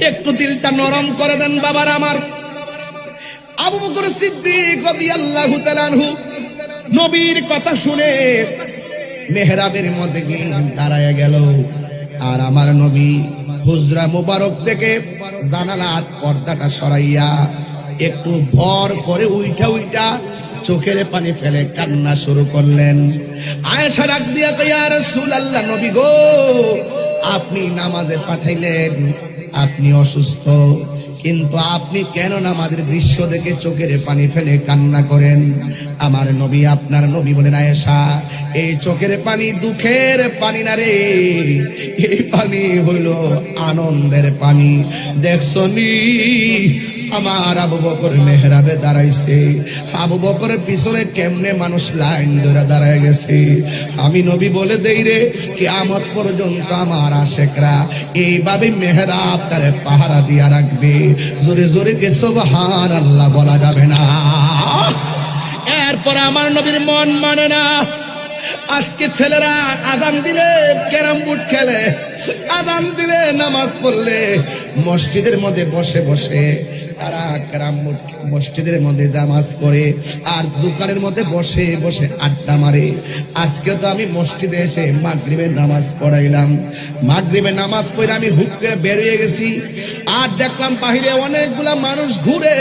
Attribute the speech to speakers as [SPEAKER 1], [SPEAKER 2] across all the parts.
[SPEAKER 1] একটু দিলটা নরম করে দেন বাবার আমার। আবু বকর সিদ্দিক রাদিয়াল্লাহু তাআলা আনহু নবীর কথা শুনে মেহরাবের মধ্যে গিয়ে দাঁড়ায় গেল। আর আমার নবী হুজরা মুবারক থেকে জানালার পর্দাটা সরাইয়া একটু ভর করে উইঠা চোখের পানি ফেলে কান্না শুরু করলেন। আয়েশা ডাক দিয়া কয়, ইয়া রাসূলুল্লাহ, নবী গো, আপনি নামাজে পাঠাইলেন, আপনি অসুস্থ, কিন্তু আপনি কেন নামাজের দৃশ্য দেখে চোখের পানি ফেলে কান্না করেন? আমার নবী, আপনার নবী বলেন, আয়েশা, এই চোখের পানি দুঃখের পানি না রে, এই পানি হইল আনন্দের পানি। দেখছনি আমার আবু বকর মেহরাবে দাঁড়াইছে, আবু বকরের পিছনে কেমনে মানুষ লাইন ধরে দাঁড়ায় গেছে। আমি নবী বলে দেই রে, কিয়ামত পর্যন্ত আমার আশেকরা এইভাবে মেহরাব তারে পাহারা দিয়া রাখবে। জোরে জোরে কে সুবহানাল্লাহ বলা যাবে না। এরপর আমার নবীর মন মানে না। আজকে ছেলেরা আযান দিলে ক্যারাম বোর্ড খেলে, আযান দিলে নামাজ পড়লে মসজিদের মধ্যে বসে বসে তারা ক্যারাম বোর্ড মসজিদের মধ্যে নামাজ পড়ে, আর দোকানের মধ্যে বসে বসে আড্ডা মারে। আজকে তো আমি মসজিদে এসে মাগরিবের নামাজ পড়াইলাম, মাগরিবের নামাজ পড়ে আমি হুক করে বেরিয়ে গেছি, আর দেখলাম বাহিরে অনেকগুলা মানুষ ঘুরে।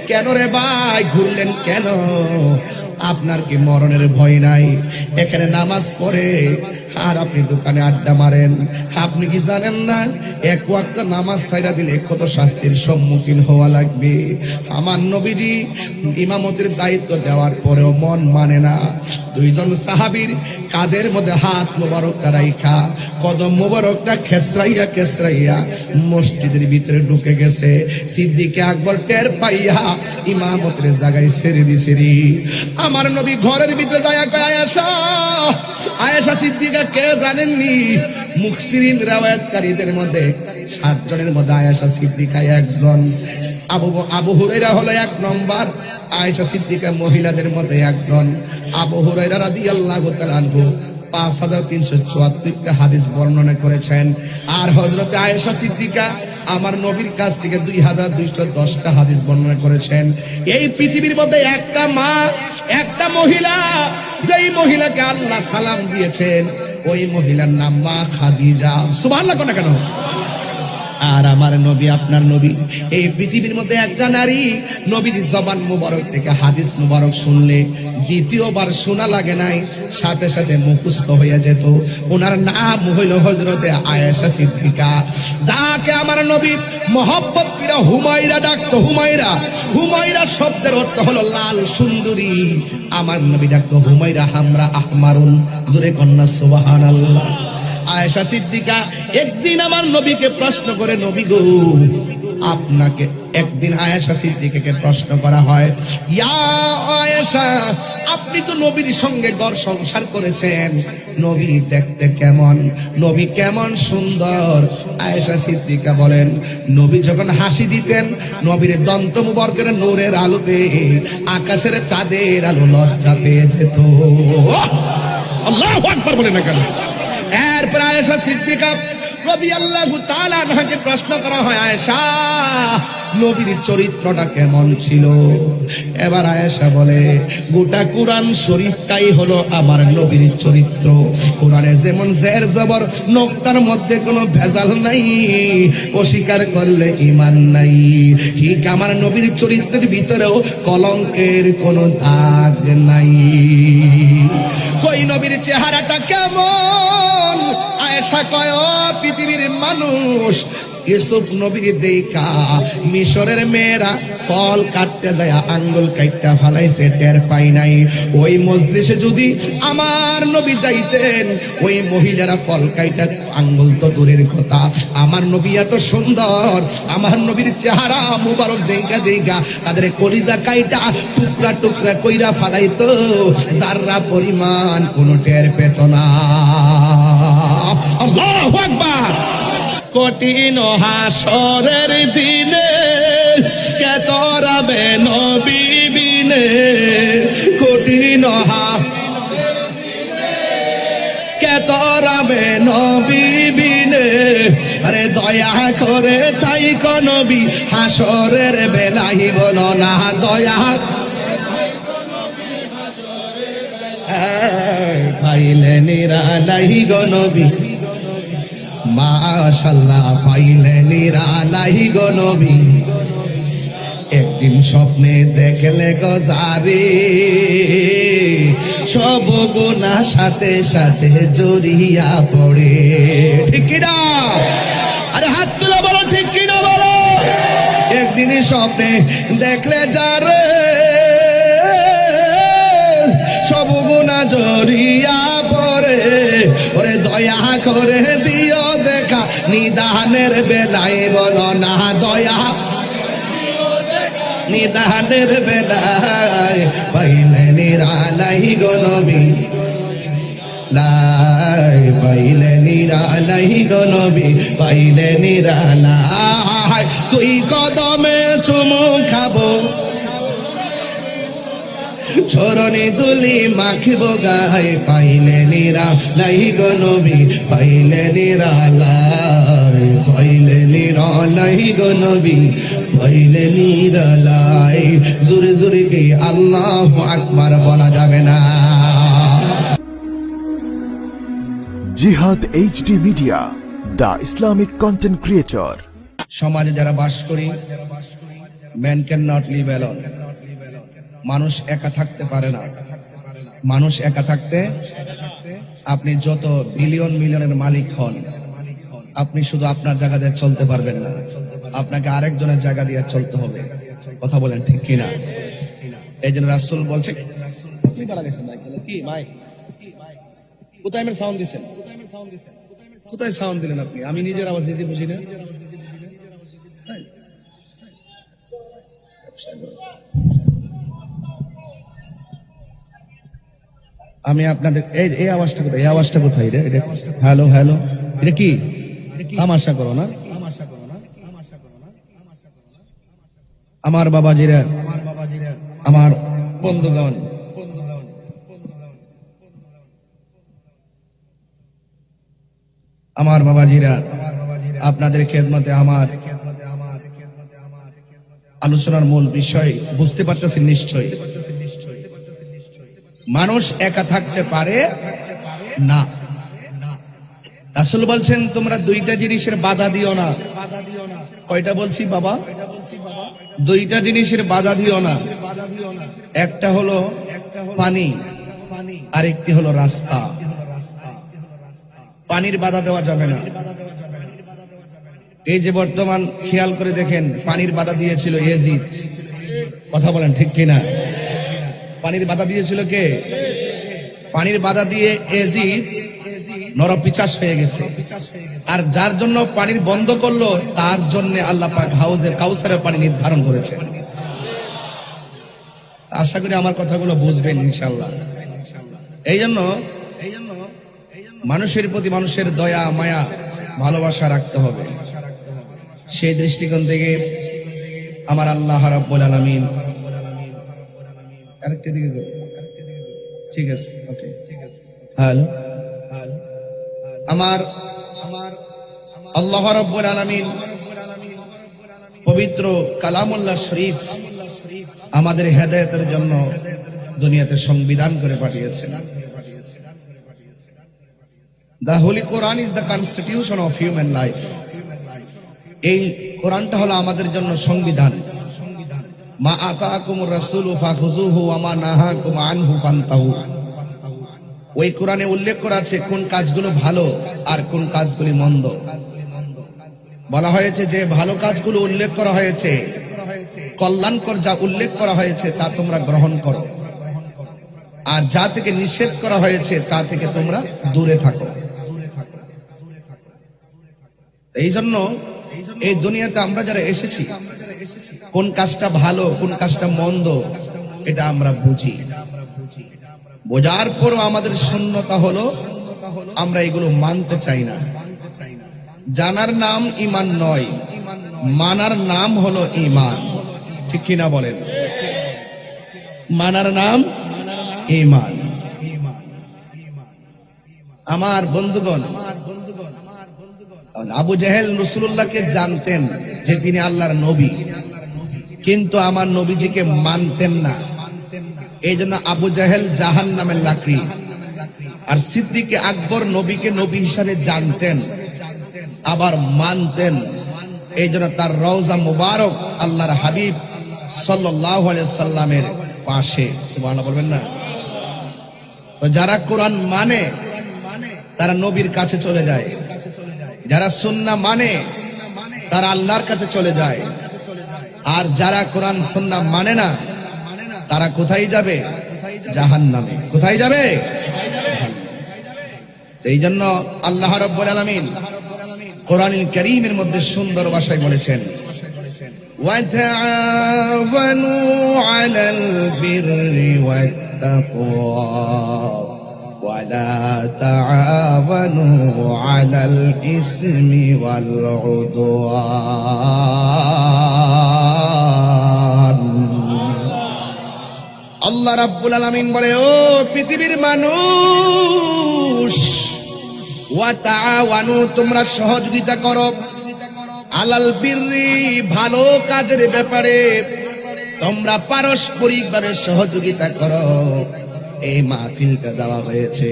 [SPEAKER 1] কেন রে ভাই, ঘুরলেন কেন? আপনার কি মরণের ভয় নাই? এখানে নামাজ পড়ে আর আপনি দোকানে আড্ডা মারেন। আপনি কি জানেন না এক ওয়াক্ত নামাজ ছাইরা দিলে কত শাস্তির সম্মুখীন হওয়া লাগবে? আমার নবীজি ইমামতের দায়িত্ব দেওয়ার পরেও মন মানে না। দুইজন সাহাবীর কাদের মধ্যে হাত মোবারকটা রাইখা কদম মোবারকটা খেসরাইয়া খেসরাইয়া মসজিদের ভিতরে ঢুকে গেছে। সিদ্দিক আকবর টের পাইয়া ইমামতের জায়গায় ছেড়ে দিছে। আমার নবী ঘরের ভিতরে যায় কয়, আয়েশা, আয়েশা সিদ্দিকা কে জানেননি? মুফসিরিন riwayatকারীদের মধ্যে 7 জনের মধ্যে আয়েশা সিদ্দিকা একজন। আবু হুরায়রা হলো 1 নম্বর, আয়েশা সিদ্দিকা মহিলাদের মধ্যে একজন। আবু হুরায়রা রাদিয়াল্লাহু তাআলা আনহু 5374টা হাদিস বর্ণনা করেছেন, আর হযরত আয়েশা সিদ্দিকা আমার নবীর কাছ থেকে 2210টা হাদিস বর্ণনা করেছেন। এই পৃথিবীর মধ্যে একটা মা, একটা মহিলা, যেই মহিলাকে আল্লাহ সালাম দিয়েছেন ওই মহিলার নাম মা খাদিজা। সুবহানাল্লাহ কোন কেন? আর আমার নবী, আপনার নবী, এই পৃথিবীর মধ্যে একটা নারী নবীর জবান মুবারক থেকে হাদিস মুবারক শুনলে দ্বিতীয়বার শোনা লাগে নাই, সাথে সাথে মুখস্থ হয়ে যেত। ওনার নাম হইল হযরতে আয়েশা সিদ্দিকা, যাকে আমার নবী মহব্বত করে হুমায়রা ডাকতো। হুমায়রা, হুমায়রা শব্দের অর্থ হলো লাল সুন্দরী। আমার নবী ডাকতো হুমায়রা হামরা আহমারুন। জোরে কন্যা সুবহানাল্লাহ। আয়েশা সিদ্দিকা একদিন আমার নবীকে প্রশ্ন করে, নবী গো, আপনাকে একদিন আয়েশা সিদ্দিকাকে প্রশ্ন করা হয়, ইয়া আয়েশা, আপনি তো নবীর সঙ্গে ঘর সংসার করেছেন, নবী দেখতে কেমন? নবী কেমন সুন্দর? আয়েশা সিদ্দিকা বলেন, নবী যখন হাসি দিতেন, নবীর দন্ত মুবারকের নূরের আলোতে আকাশের চাঁদের আলো লজ্জা পেয়ে যেত। আল্লাহু আকবার বলেন না কেন? এরপর আয়েশা সিদ্দিকা রাদিয়াল্লাহু তাআলা আনহাকে প্রশ্ন করা হয়, আয়েশা, নবীর চরিত্রটা কেমন ছিল? এবার আয়েশা বলে, গোটা কুরআন শরীফটাই হলো আমার নবীর চরিত্র। কুরআনে যেমন জের জবর, নোক্তার মধ্যে কোনো ভেজাল নাই, অস্বীকার করলে ঈমান নাই। ঠিক আমার নবীর চরিত্রের ভিতরেও কলঙ্কের কোনো দাগ নাই। কই নবীর চেহারাটা কেমন? আয়েশা কয়, ও পৃথিবীর মানুষ, ইউসুফ নবীর দেখা মিশরের মেয়েরা ফল কাটতে যায় আঙ্গুল কাইটটা ফালাইছে, টের পাই নাই। ওই মজলিসে যদি আমার নবী যাইতেন, ওই মহিলারা ফল কাইটা আঙ্গুল তো দূরের কথা, আমার নবী এত সুন্দর, আমার নবীর চেহারা মুবারক দেখা দেখা তাদের কলিজা কাইটা টুকরা টুকরা কইরা ফালাইতো, যাররা পরিমাণ কোন টের পেত না। আল্লাহু আকবার। কঠিন হাসরের দিনে কে তরাবে নবী বিনে, কঠিন হাসরের দিনে কে তরাবে নবী বিনে, আরে দয়া করে তাই গো নবী হাসরের বেলাই বলো না দয়া পাইলে নিরালাই গো নবী মাশাআল্লাহ পাইলে নিরালাই গো নবী একদিন স্বপ্নে দেখলে গো জারি সব গুনাহ সাথে সাথে জড়িয়া পড়ে ঠিক কি না আরে হাত তুলে বলো ঠিক কি না বলো একদিন স্বপ্নে দেখলে যারে সব গুনাহ জড়িয়া পড়ে ওরে দয়া করে দিও দেখা নিদানের বেলায় বলো না দয়া নিদানের বেলায় পাইলে নিরালাই গো নবী লাই পাইলে নিরালাই গো নবী পাইলে নিরালাই তুই কদমে চুমু খাবো চরণে দুলি মাখিব গায়ে পাইলে নিরালাই গো নবী পাইলে নিরালাই পাইলে নিরালাই গো নবী পাইলে নিরালাই জোরে জোরে কে আল্লাহু আকবার বলা যাবে না
[SPEAKER 2] জিহাদ HD media, the Islamic content creator.
[SPEAKER 1] সমাজে যারা বাস করি, man can not live alone. মানুষ একা থাকতে পারে না। মানুষ একা থাকতে, আপনি যত বিলিয়ন মিলিয়নের মালিক হন, আপনি শুধু আপনার জায়গা দিয়ে চলতে পারবেন না, আপনাকে আরেকজনের জায়গা দিয়ে চলতে হবে। কথা বলেন ঠিক কিনা? এই জন্য রাসূল বলছে, কোথায় সাউন্ড দিচ্ছেন? কোথায় সাউন্ড দিলেন আপনি? আমি নিজের আওয়াজ নিজে বুঝি না। আমি আপনাদের এই আওয়াজটা কোথায়? এই আওয়াজটা কোথায় রে? হ্যালো হ্যালো, এটা কি তামাশা করো না? আমার বাবাজিরা, আমার বন্ধুগণ, আমার বাবাজিরা, আপনাদের খেদমতে আমার আলোচনার মূল বিষয় বুঝতে পারতেছেন নিশ্চয়ই। মানুষ একা থাকতে পারে না। রাসূল বলছেন, তোমরা দুইটা জিনিসের বাধা দিও না। কয়টা বলছি বাবা? দুইটা জিনিসের বাধা দিও না। একটা হলো পানি, আরেকটি হলো রাস্তা। পানির বাধা দেওয়া যাবে না। এই যে বর্তমান খেয়াল করে দেখেন, পানির বাধা দিয়েছিল ইয়াজিদ। কথা বলেন ঠিক কিনা? পানির বাধা দিয়েছিল কে? পানির বাধা দিয়ে ইয়াজিদ নরপিচাস হয়ে গেছে। আর যার জন্য পানির বন্ধ করলো, তার জন্য আল্লাহ পাক হাউজে কাউসারের পানি নির্ধারণ করেছে। আশা করি আমার কথাগুলো বুঝবেন ইনশাআল্লাহ। এই জন্য মানুষের প্রতি মানুষের দয়া মায়া ভালোবাসা রাখতে হবে। সেই দৃষ্টিকোণ থেকে আমার আল্লাহ রাব্বুল আলামিন, আরেকটা দিকে ঠিক আছে, ওকে, হ্যালো, আমার আল্লাহ রাব্বুল আলামিন পবিত্র কালামুল্লাহ শরীফ আমাদের হেদায়েতের জন্য দুনিয়াতে সংবিধান করে পাঠিয়েছেন। The Holy Quran is the constitution of human life. এই কোরআনটা হলো আমাদের জন্য সংবিধান। মা আতাকুমুর রাসূলু ফাখুযুহু ওয়া মা নাহাকুম আনহু ফান্তাহু। ওই কোরআনে উল্লেখ করা আছে কোন কাজগুলো ভালো আর কোন কাজগুলি মন্দ। বলা হয়েছে যে ভালো কাজগুলো উল্লেখ করা হয়েছে, কল্যাণকর যা উল্লেখ করা হয়েছে তা তোমরা গ্রহণ করো, আর যা থেকে নিষেধ করা হয়েছে তা থেকে তোমরা দূরে থাকো। এই জন্য এই দুনিয়াতে আমরা যারা এসেছি, কোন কাজটা ভালো কোন কাজটা মন্দ এটা আমরা বুঝি। বোঝার পরও আমাদের শূন্যতা হলো আমরা এগুলো মানতে চাই না। জানার নাম ঈমান নয়, মানার নাম হলো ঈমান। ঠিক কিনা বলেন? মানার নাম ঈমান। আমার বন্ধুগণ, আবু জেহেল রাসূলুল্লাহকে জানতেন, যে তিনি আল্লাহর নবী, কিন্তু আমার নবীজিকে মানতেন না। এই জন্য আবু জাহেল জাহান্নামের লাকড়ি, আর সিদ্দিকে আকবর নবীকে নবী হিসাবে জানতেন, আবার মানতেন। এই জন্য তার রওজা মুবারক আল্লাহর হাবিব সাল্লাল্লাহু আলাইহি সাল্লামের পাশে। সুবহানাল্লাহ বলবেন না? তো যারা কোরআন মানে তারা নবীর কাছে চলে যায়, যারা সুন্নাহ মানে তারা আল্লাহর কাছে চলে যায়, আর যারা কোরআন সুন্নাহ মানে না তারা কোথায় যাবে? জাহান্নামে। কোথায় যাবে? এই জন্য আল্লাহ রাব্বুল আলামিন কোরআনুল কারীমের মধ্যে সুন্দর ভাষায় বলেছেন, ওয়াতাআওয়ানু আলাল বিররি ওয়াত-তাকওয়া ওয়ালা তাআওয়ানু আলাল ইসমি ওয়াল উদওয়ান। আল্লাহ রাব্বুল আলামিন বলে, ও পৃথিবীর মানুষ, ওয়া তাআওয়ানু, তোমরা সহযোগিতা করো, আলাল বিররি, ভালো কাজের ব্যাপারে তোমরা পারস্পরিক ভাবে সহযোগিতা করো। এই মাহফিলটা দেওয়া হয়েছে,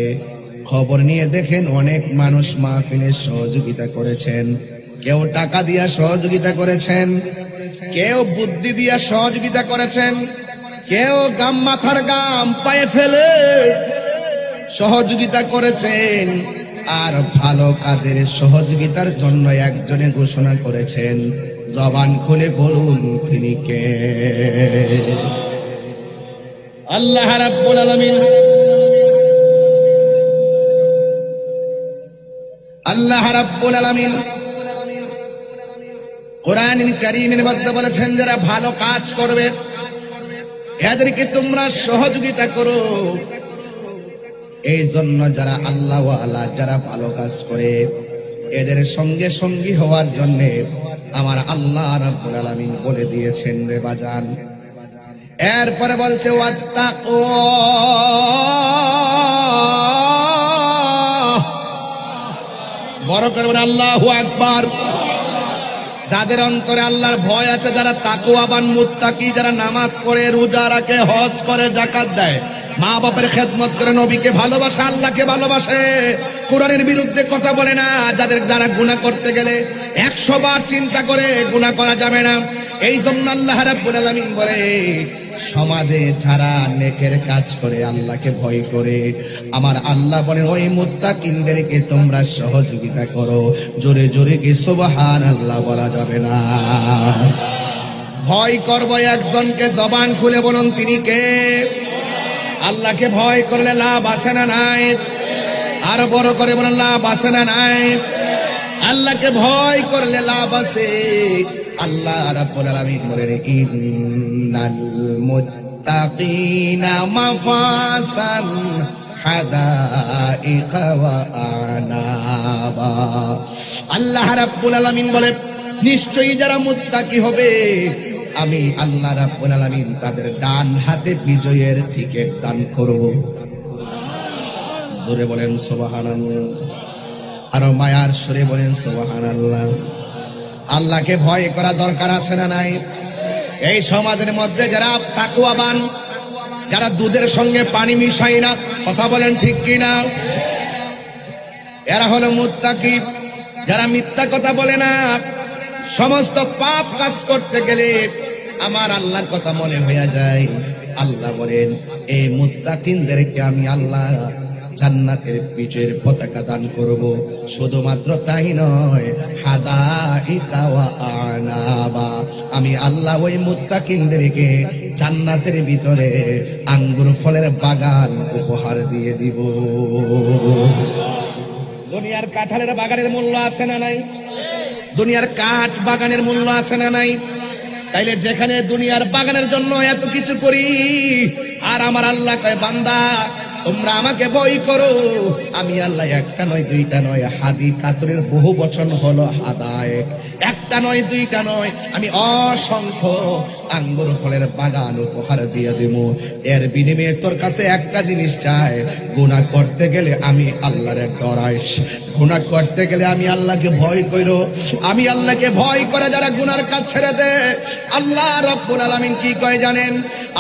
[SPEAKER 1] খবর নিয়ে দেখেন অনেক মানুষ মাহফিলে সহযোগিতা করেছেন। কেউ টাকা দিয়া সহযোগিতা করেছেন, কেউ বুদ্ধি দিয়া সহযোগিতা করেছেন, কেউ গাম মাথার গাম পায়ে ফেলে সহযোগিতা করেছেন। আর ভালো কাজের সহযোগিতার জন্য একজনে ঘোষণা করেছেন, জবান খুলে বলুন তিনি কে?
[SPEAKER 3] আল্লাহ রাব্বুল আলামিন।
[SPEAKER 1] আল্লাহ রাব্বুল আলামিন কোরআনুল কারীমের মধ্যে বলেছেন, যারা ভালো কাজ করবে এদেরকে তোমরা সহযোগিতা করো। এই জন্য যারা আল্লাহ ওয়ালা, যারা ভালো কাজ করে এদের সঙ্গে সঙ্গী হওয়ার জন্য আমার আল্লাহ রাব্বুল আলামিন বলে দিয়েছেন রে বাজান। এরপরে বলছে ওয়াত্তাকওয়া, বড় করে বলেন আল্লাহু আকবার। যাদের অন্তরে আল্লাহর ভয় আছে, যারা তাকওয়াবান মুত্তাকি, যারা নামাজ পড়ে, রোজা রাখে, হজ করে, যাকাত দেয়, মা বাপের খেদমত করে, নবীকে ভালোবাসে, আল্লাহকে ভালোবাসে, কোরআনের বিরুদ্ধে কথা বলে না, যারা গুনাহ করতে গেলে 100 বার চিন্তা করে গুনাহ করা যাবে না। এই জন্য আল্লাহ রাব্বুল আলামিন বলে, সমাজে যারা নেকের কাজ করে, আল্লাহকে ভয় করে, আমার আল্লাহ বলেন ওই মুত্তাকিনদেরকে তোমরা সহযোগিতা করো। জোরে জোরে কি সুবহানাল্লাহ বলা যাবে না? ভয় করবো একজনকে, জবান খুলে বলুন তিনি কে? আল্লাহকে ভয় করলে লাভ আছে না নাই? আরো বড় করে বলেন লাভ আছে না নাই? আল্লাহকে ভয় করলে লাভ আছে। আল্লাহ রাব্বুল আলামিন বলেন, ইন্নাল মুত্তাকিনা মাফাসান হাদাইকা ওয়া আনাবা। আল্লাহ রাব্বুল আলামিন বলে, নিশ্চয়ই যারা মুত্তাকি হবে আমি আল্লাহ রাব্বুল আলামিন তাদের ডান হাতে বিজয়ের টিকিট দান করব। জোরে বলেন সুবহানাল্লাহ, আর মায়ার সুরে বলেন সুবহানাল্লাহ। আল্লাহকে ভয় করা দরকার আছে না নাই? এই সমাজের মধ্যে যারা তাকওয়াবান, যারা দুধের সঙ্গে পানি মিশায় না, কথা বলেন ঠিক কিনা, এরা হলো মুত্তাকি। যারা মিথ্যা কথা বলে না, সমস্ত পাপ কাজ করতে গেলে আমার আল্লাহর কথা মনে হয়ে যায়। আল্লাহ বলেন এই মুত্তাকিনদেরকে আমি আল্লাহ জান্নাতের বিজয়ের পতাকা দান করব। শুধুমাত্র তাই নয়, হাদাইকা ওয়া আনাবা, আমি আল্লাহ ওই মুত্তাকিনদেরকে জান্নাতের ভিতরে আঙ্গুর ফলের বাগান উপহার দিয়ে দিব। দুনিয়ার কাঁঠালের বাগানের মূল্য আছে না নাই? দুনিয়ার কাঠ বাগানের মূল্য আছে না নাই? তাইলে যেখানে দুনিয়ার বাগানের জন্য এত কিছু করি, আর আমার আল্লাহ কয় বান্দা তোমরা আমাকে ভয় করো, আমি আল্লাহ একটা নয় দুইটা নয়, হাদি কাতরের বহু বচন হলো হাদায়েক, একটা নয় দুইটা নয়, আমি অসংখ্য আঙ্গুর ফলের বাগান উপহার দিয়ে দেব। এর বিনিময়ে তোর কাছে একটা জিনিস চাই, গুনাহ করতে গেলে আমি আল্লাহরে ডরাইস, গুনাহ করতে গেলে আমি আল্লাহকে ভয় কইরো। আমি আল্লাহকে ভয় করে যারা গুনার কাজ ছেড়ে দেয়, আল্লাহ রাব্বুল আলামিন কি কয় জানেন?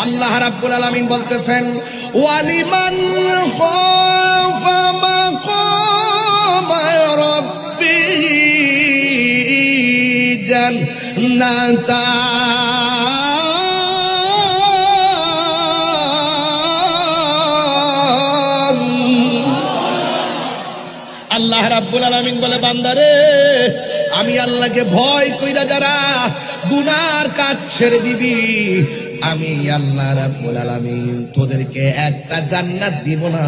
[SPEAKER 1] আল্লাহ রাব্বুল আলামিন বলতেছেন, ওয়ালিমান খাফা মাকাম রাব্বিহি জান্নাতান।
[SPEAKER 3] আল্লাহ রাব্বুল আলামিন বলে, বান্দারে
[SPEAKER 1] আমি আল্লাহকে ভয় কইরা যারা গুনার কাজ ছেড়ে দিবি, আমি আল্লাহ রাব্বুল আলামিন তোদেরকে একটা জান্নাত দিব না,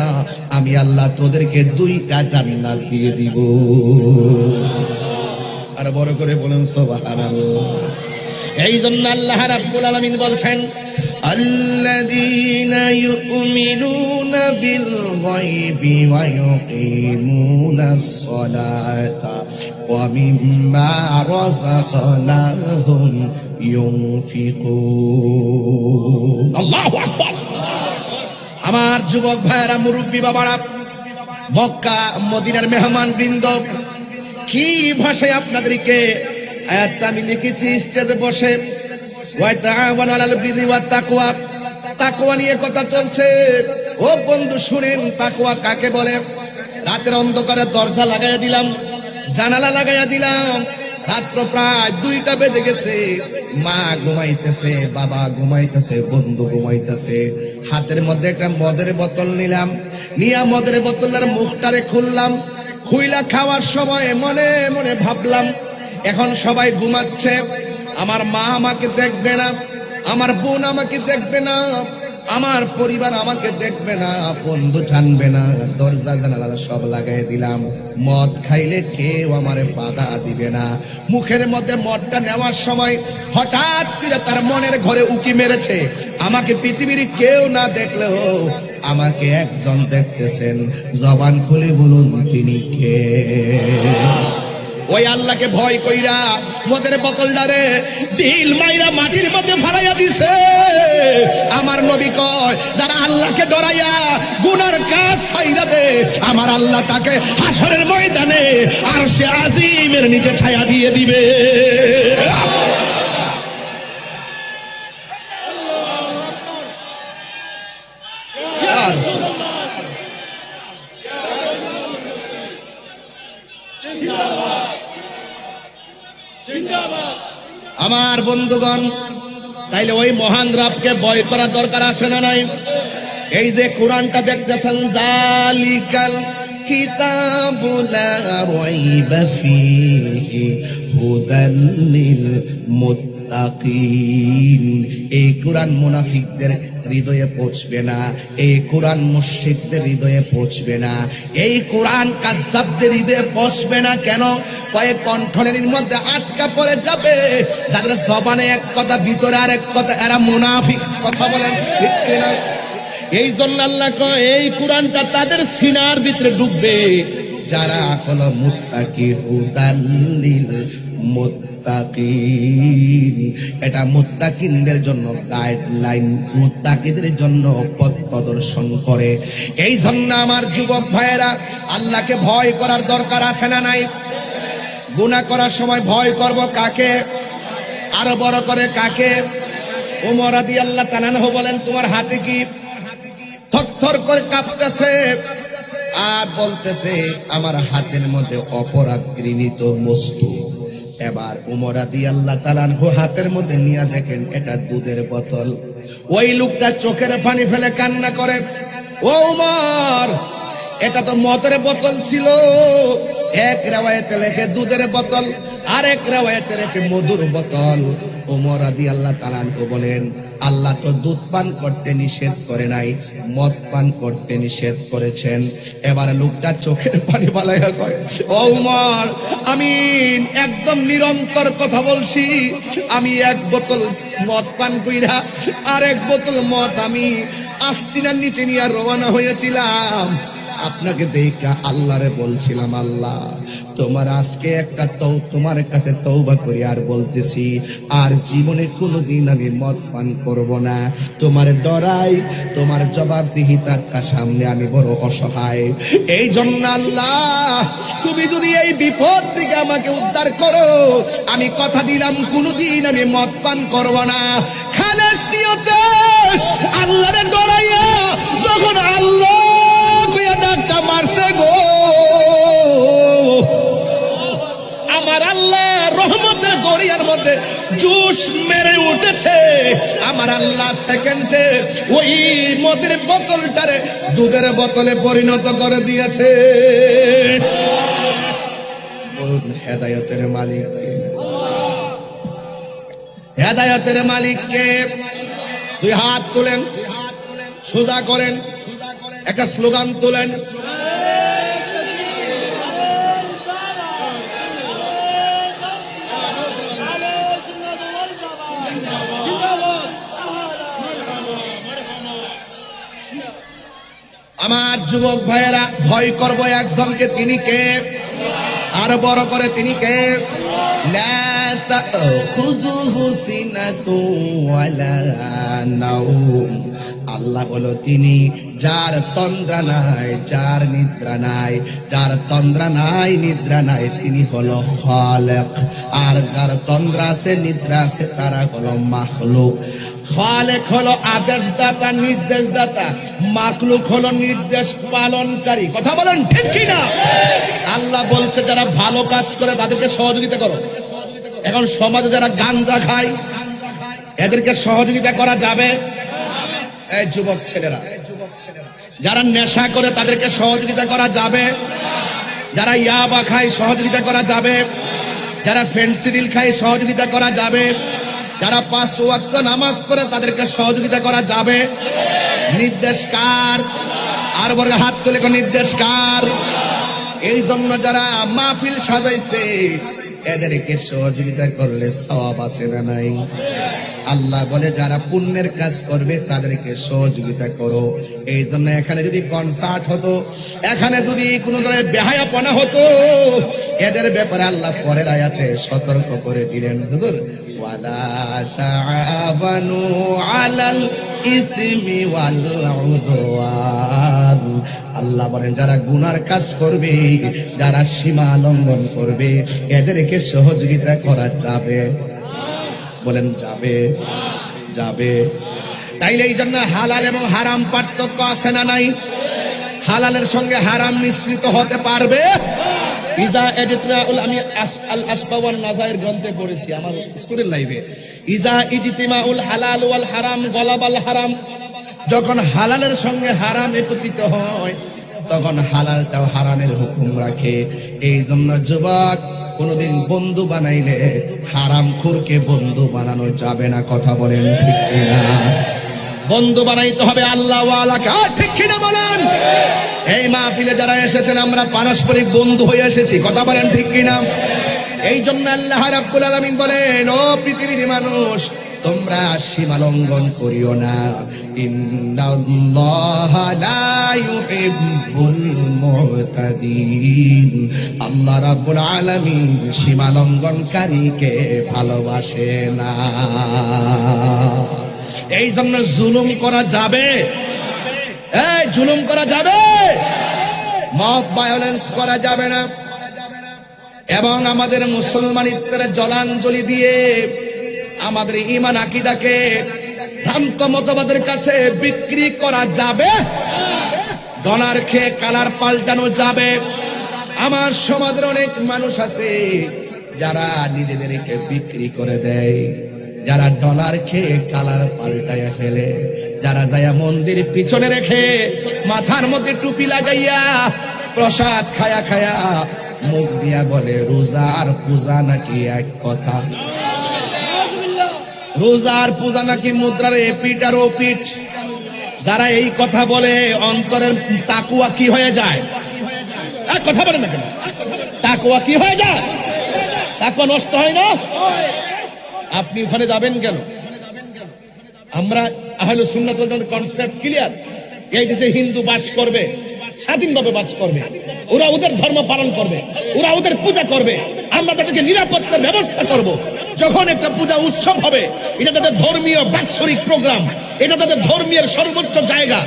[SPEAKER 1] আমি আল্লাহ তোদেরকে 2টা জান্নাত দিয়ে দিব। আর বড় করে বলেন সুবহানাল্লাহ।
[SPEAKER 3] এই জন্য আল্লাহ রাব্বুল আলামিন বলছেন,
[SPEAKER 1] الذين يؤمنون بالغيب ويقيمون الصلاة ومما رزقناهم ينفقون।
[SPEAKER 3] আল্লাহু আকবার।
[SPEAKER 1] আমার যুবক ভাইয়েরা, মুরব্বী বাবারা, মক্কা মদিনার মেহমান বৃন্দ, কি ভাষায় আপনাদেরকে আয়াতটা আমি লিখেছি স্টেজে বসে, ওয়াতাআওয়ানু আলাল বিররি ওয়াত তাকওয়া, তাকওয়া নিয়ে কথা চলছে। ও বন্ধু শুনেন, তাকওয়া কাকে বলে? রাতের অন্ধকারে দরজা লাগাইয়া দিলাম, জানালা লাগাইয়া দিলাম, রাত্র প্রায় 2টা বেজে গেছে, মা ঘুমাইতেছে, বাবা ঘুমাইতেছে, বন্ধু ঘুমাইতেছে, হাতের মধ্যে একটা মদের বোতল নিলাম, নিয়া মদের বোতলের মুখটারে খুললাম, খুইলা খাওয়ার সময় মনে মনে ভাবলাম, এখন সবাই ঘুমাচ্ছে, আমার মা আমাকে দেখবে না, আমার বোন আমাকে দেখবে না, আমার পরিবার আমাকে দেখবে না, বন্ধু জানবে না, দরজা জানালা সব লাগাই দিলাম, মদ খাইলে কেউ আমারে বাধা দিবে না। মুখের মধ্যে মদটা নেওয়ার সময় হঠাৎ করে তার মনের ঘরে উকি মেরেছে, আমাকে পৃথিবীর কেউ না দেখলেও আমাকে একজন দেখতেছেন, জবান খুলে বলুন তিনি কে? ওই আল্লাহকে ভয় কইরা মদের বোতলটারে ঢিল মাইরা মাটির মধ্যে ফালাইয়া দিছে। আমার নবী কয়, যারা আল্লাহকে ডরাইয়া গুনার কাজ ছাইরা দে, আমার আল্লাহ তাকে হাসরের ময়দানে আরশে আজিমের নিচে ছায়া দিয়ে দিবে। আমার বন্ধুগণ, তাইলে ওই মহান রবকে ভয় করার দরকার আছে না নাই? এই যে কোরআনটা দেখতেছেন, জালিকাল কিতাবু লা রাইবা ফীহি হুদাল লিল মুত্তাকিন। এই কোরআন মুনাফিকদের হৃদয়ে পৌঁছবে না, এই কোরআন মুশরিকদের হৃদয়ে পৌঁছবে না, এই কোরআন কাযযাবদের হৃদয়ে পৌঁছবে না। কেন? কয়েক কণ্ঠলের মধ্যে আটকা পড়ে যাবে, যাদের জবানে এক কথা ভিতরে আরেক কথা, এরা মুনাফিক। কথা বলেন ঠিক কিনা?
[SPEAKER 3] এই জন্য আল্লাহ কয়, এই কোরআনটা তাদের সিনার ভিতরে ঢুকবে
[SPEAKER 1] যারা হলো মুত্তাকি, হুদাল লিল মুত্তাকিন। এটা মুত্তাকিনদের জন্য গাইডলাইন, মুত্তাকিদের জন্য পথ প্রদর্শন করে। এই জন্য আমার যুবক ভাইয়েরা, আল্লাহকে ভয় করার দরকার আছে না নাই? গুনাহ করার সময় ভয় করব কাকে? আরো বড় করে কাকে? ওমর রাদিয়াল্লাহু তাআলা আনহু বলেন, তোমার হাতে কি? থরথর করে কাঁপতেছে আর বলতেছে, আমার হাতের মধ্যে অপরাধ ঘৃণিত বস্তু। এবার ওমর রাদিয়াল্লাহু তাআলা আনহু হাতের মধ্যে নিয়ে দেখেন এটা দুধের বোতল। ওই লোকটা চোখের পানি ফেলে কান্না করে, ও ওমর, এটা তো মদের বোতল ছিল। এক রিওয়ায়াতে লেখে দুধের বোতল, আরেক রিওয়ায়াতে লেখে মধুর বোতল। ওমর রাদিয়াল্লাহু তাআলা আনহু বলেন, আল্লাহ তো দুধ পান করতে নিষেধ করে নাই, মদ পান করতে নিষেধ করেছেন। এবার লোকটা চোখের পানি বালাইয়া কয়, ও ওমর, আমি একদম নিরন্তর কথা বলছি, আমি এক বোতল মদ পান কইরা আর এক বোতল মদ আমি আস্তিনার নিচে নিয়ে রওনা হয়েছিলাম। আপনাকে দেখা আল্লাহরে বলছিলাম, আল্লাহ তোমার আজকে তোমার কাছে তওবা করি আর বলতেছি আর জীবনে কোনোদিন আমি মদ পান করব না। তোমার ডরাই, তোমার জবাবদিহিতার সামনে আমি বড় অসহায়। এই জন্য আল্লাহ তুমি যদি এই বিপদ থেকে আমাকে উদ্ধার করো, আমি কথা দিলাম কোনোদিন আমি মদ পান করব না। খালেস নিয়তে আল্লাহরে ডরাইয়া যখন আল্লাহ কইয়া ডাকটা মারছে গো, আমার আল্লাহ রহমতের দরিয়ার মধ্যে জুস মেরে উঠেছে। আমার আল্লাহ সেকেন্ডে ওই মদের বোতলটারে দুধের বোতলে পরিণত করে দিয়েছে। বলুন হেদায়েতের মালিক কে? হেদায়েতের মালিককে দুই হাত তুলেন, সোজা করেন, একটা স্লোগান তুলেন, আমার যুবক ভাইয়েরা ভয় করবো একজনকে, তিনি কে? আরো বড় করে তিনি কে? লা তাখুযুহু সিনাতুন ওয়ালা নাওম। আল্লাহ হলো তিনি যার তন্দ্রা নাই, যার নিদ্রা নাই, যার তন্দ্রা নাই নিদ্রা নাই, তিনি হলো খালেক। আর যার তন্দ্রা আছে নিদ্রা আছে তারা হলো মাখলুক। খালেক হলো আদেশদাতা, নির্দেশদাতা, মাখলুক হলো নির্দেশ পালনকারী। কথা বলেন ঠিক কিনা? আল্লাহ বলছে যারা ভালো কাজ করে তাদেরকে সহযোগিতা করো। এখন সমাজে যারা গাঞ্জা খায় এদেরকে সহযোগিতা করা যাবে? এই যুবক ছেলেরা যারা নেশা করে তাদেরকে সহযোগিতা করা যাবে? যারা ইয়াবা খায় সহযোগিতা করা যাবে? যারা ফেন্সিডিল খায় সহযোগিতা করা যাবে? যারা 5 ওয়াক্ত নামাজ পড়ে তাদেরকে সহযোগিতা করা যাবে? নির্দেশ কার? আর বর্গ হাত তুলে নির্দেশ কার? এই জন্য যারা মাহফিল সাজাইছে এদেরকে সহযোগিতা করলে সওয়াব আছে না নাই? আল্লাহ বলে যারা পুণ্যের কাজ করবে তাদেরকে সহযোগিতা করো। এই জন্য এখানে যদি কনসার্ট হতো, এখানে যদি কোনো ধরনের বেহায়াপনা হতো, এদের ব্যাপারে আল্লাহ পরের আয়াতে সতর্ক করে দিলেন, হুজুর ওয়ালা তাআবানু আলাল ইসমি ওয়াল উদওয়ান। আল্লাহ বলেন যারা গুনার কাজ করবে, যারা সীমা লঙ্ঘন করবে এদেরকে সহযোগিতা করা যাবে? বলেন যাবে? যাবে। তাইলে এই জন্য হালাল এবং হারাম পার্থক্য আছে না নাই? হালালের সঙ্গে হারাম মিশ্রিত হতে পারবে? ইজা ইজতিমাউল, আমি আল আসবা ওয়ান নাজায়ের গ্রন্থে পড়েছি আমার স্টুডেন্ট লাইফে, ইজা ইজতিমাউল হালাল ওয়াল হারাম গলাবাল হারাম। যখন হালালের সঙ্গে হারাম একত্রিত হয় তখন হালালটাও হারামের হুকুম রাখে। এই জন্য যুবক কোনদিন বন্ধু বানাইলে হারাম খুরকে বন্ধু বানানো যাবে না। কথা বলেন ঠিক কিনা? বন্ধু বানাইতে হবে আল্লাহ ওয়ালাকে। ঠিক কিনা বলেন? এই মাহফিলে যারা এসেছেন আমরা পারস্পরিক বন্ধু হয়ে এসেছি। কথা বলেন ঠিক কিনা? এই জন্য আল্লাহ রাব্বুল আলামিন বলেন, ও পৃথিবীর মানুষ তোমরা সীমা লঙ্ঘন করিও না। ইন্নাল্লাহা লা ইউহিব্বুল মুতাদিন। আল্লাহ রাব্বুল আলামিন সীমা লঙ্ঘনকারীকে ভালোবাসে না। এই জন্য জুলুম করা যাবে? এই জুলুম করা যাবে? মব ভায়োলেন্স করা যাবে না। এবং আমাদের মুসলমানিত্বের জলাঞ্জলি দিয়ে আমাদের ঈমান আকীদাকে ভ্রান্ত মতবাদের কাছে বিক্রি করা যাবে? ডলার খেয়ে কালার পাল্টানো যাবে? আমার সমাজের অনেক মানুষ আছে যারা নিজেদেরকে বিক্রি করে দেয়, যারা ডলার খেয়ে কালার পাল্টায় ফেলে, যারা যায় মন্দির পিছনে রেখে মাথার মধ্যে টুপি লাগাইয়া প্রসাদ খায়া খায়া মুখ দিয়া বলে রোজা আর পূজা নাকি এক কথা। রোজা আর পূজা নাকি মুদ্রার এপিট আর ওপিট। যারা এই কথা বলে অন্তরের তাকুয়া কি হয়ে যায়? কথা বলে না কেন? তাকুয়া কি হয়ে যায়? তাকুয়া নষ্ট হয় না? আপনি ওখানে যাবেন কেন? আমরা আহলে সুন্নাত ওয়াল জামাতের কনসেপ্ট ক্লিয়ার। এই দেশে হিন্দু বাস করবে,
[SPEAKER 3] স্বাধীনভাবে বাস করবে, ওরা ওদের ধর্ম পালন করবে, ওরা ওদের পূজা করবে, আমরা তাদেরকে নিরাপত্তার ব্যবস্থা করব। যখন একটা পূজা উৎসব হবে, এটা তাদের ধর্মীয় বাৎসরিক প্রোগ্রাম, এটা তাদের ধর্মীয় সর্বোচ্চ জায়গা,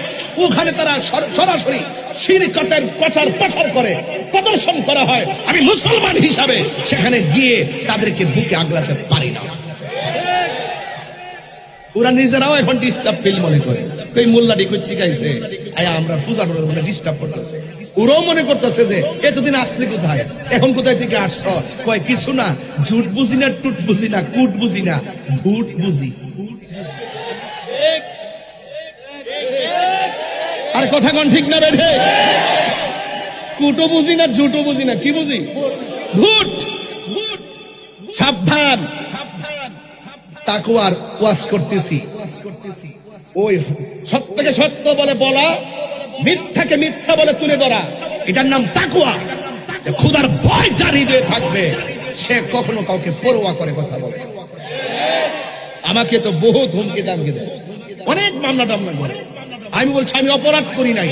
[SPEAKER 3] ওখানে তারা সরাসরি শিরকাতের প্রচার করে, প্রদর্শন করা হয়। আমি মুসলমান হিসাবে সেখানে গিয়ে তাদেরকে বুকে আগলাতে পারি না। ওরা নিজেরাও এখন ডিস্টার্ব ফিল মনে করে, এই মোল্লাটি কইতে গাইছে আমরা পূজা করার মধ্যে ডিস্টার্ব করতেছে। ওরাও মনে করতেছে যে এতদিন আসলে কোথায়, এখন কোথায় থেকে আসছ? কয় কিছু না, ঝুট বুঝি না, টুট বুঝি না, কুট বুঝি না, ভুট বুঝি। আর কথা কোন ঠিক না বেঠে? কুটো বুঝি না, ঝুটো বুঝি না, কি বুঝি? ভুট। সাবধান, তাকওয়ার ওয়াজ করতেছি। ওই সত্যকে সত্য বলে বলা, মিথ্যাকে মিথ্যা বলে তুলে ধরা, এটার নাম তাকওয়া। খোদার ভয় যার হৃদয়ে থাকবে সে কখনো কাউকে পরোয়া করে কথা বলে। আমাকে তো বহুত হুমকি দামকি দেয়, অনেক মামলা টামলা করে। আমি বলছি আমি অপরাধ করি নাই,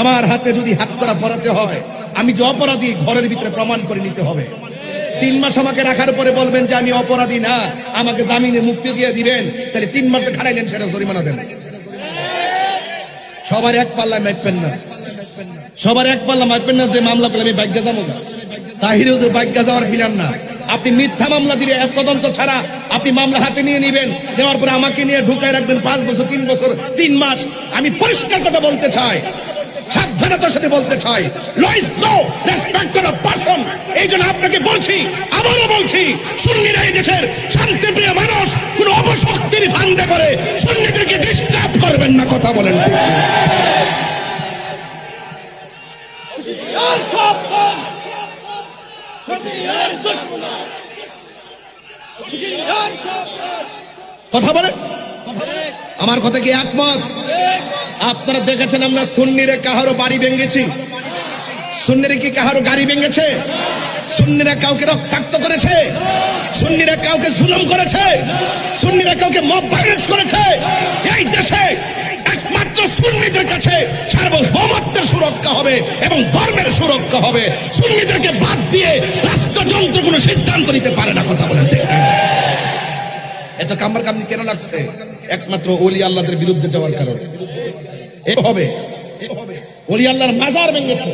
[SPEAKER 3] আমার হাতে যদি হাত করা পড়াতে হয়, আমি যে অপরাধী ঘরের ভিতরে প্রমাণ করে নিতে হবে। 3 মাস আমাকে রাখার পরে বলবেন যে আমি অপরাধী না, আমাকে জামিনে মুক্তি দিয়ে দিবেন, তাহলে 3 মাস খাড়াইলেন, সেটা জরিমানা দেন। সবার এক পাল্লায় মাপবেন না, সবার এক পাল্লা মাপবেন না যে মামলা পেলে আমি ভাগ্যা যাবো না। তাহির হুজুর ভাগ্যা যাওয়ার প্ল্যান না। আপনি মিথ্যা মামলা দিবেন, এক তদন্ত ছাড়া আপনি মামলা হাতে নিয়ে নিবেন, নেওয়ার পরে আমাকে নিয়ে ঢুকায় রাখবেন 5 বছর, 3 বছর, 3 মাস। আমি পরিষ্কার কথা বলতে চাই, সাবধানতার সাথে বলতে চাই, law is no respect of person. এই জন্য আপনাকে বলছি, আবারও বলছি, সুন্নিরা এই দেশের শান্তিপ্রিয় মানুষ, কোন অপশক্তির ফান্দে করে সুন্নিদেরকে ডিস্টার্ব করবেন না। কথা বলেন ঠিক না? কথা বলেন, আমার কথা কি একমত? আপনারা দেখেছেন আমরা সুন্নিরে কাহারো বাড়ি ভেঙেছি? সুন্নিরে কি কাহারো গাড়ি ভেঙেছে? সুন্নিরা কাউকে রক্তাক্ত করেছে? সুন্নিরা কাউকে জুলুম করেছে? সুন্নিরা কাউকে মব ভায়োলেন্স করেছে? এই দেশে একমাত্র সুন্নিদের কাছে সার্বভৌমত্বের সুরক্ষা হবে এবং ধর্মের সুরক্ষা হবে। সুন্নিদেরকে বাদ দিয়ে রাষ্ট্রযন্ত্র কোনো সিদ্ধান্ত নিতে পারে না। কথা বলেন ঠিক না? এত কামড় কামড়ি কেন লাগছে? একমাত্র ওলি আল্লাহদের বিরুদ্ধে যাওয়ার কারণে হবে। ওলি আল্লাহর মাজার ভেঙেছে,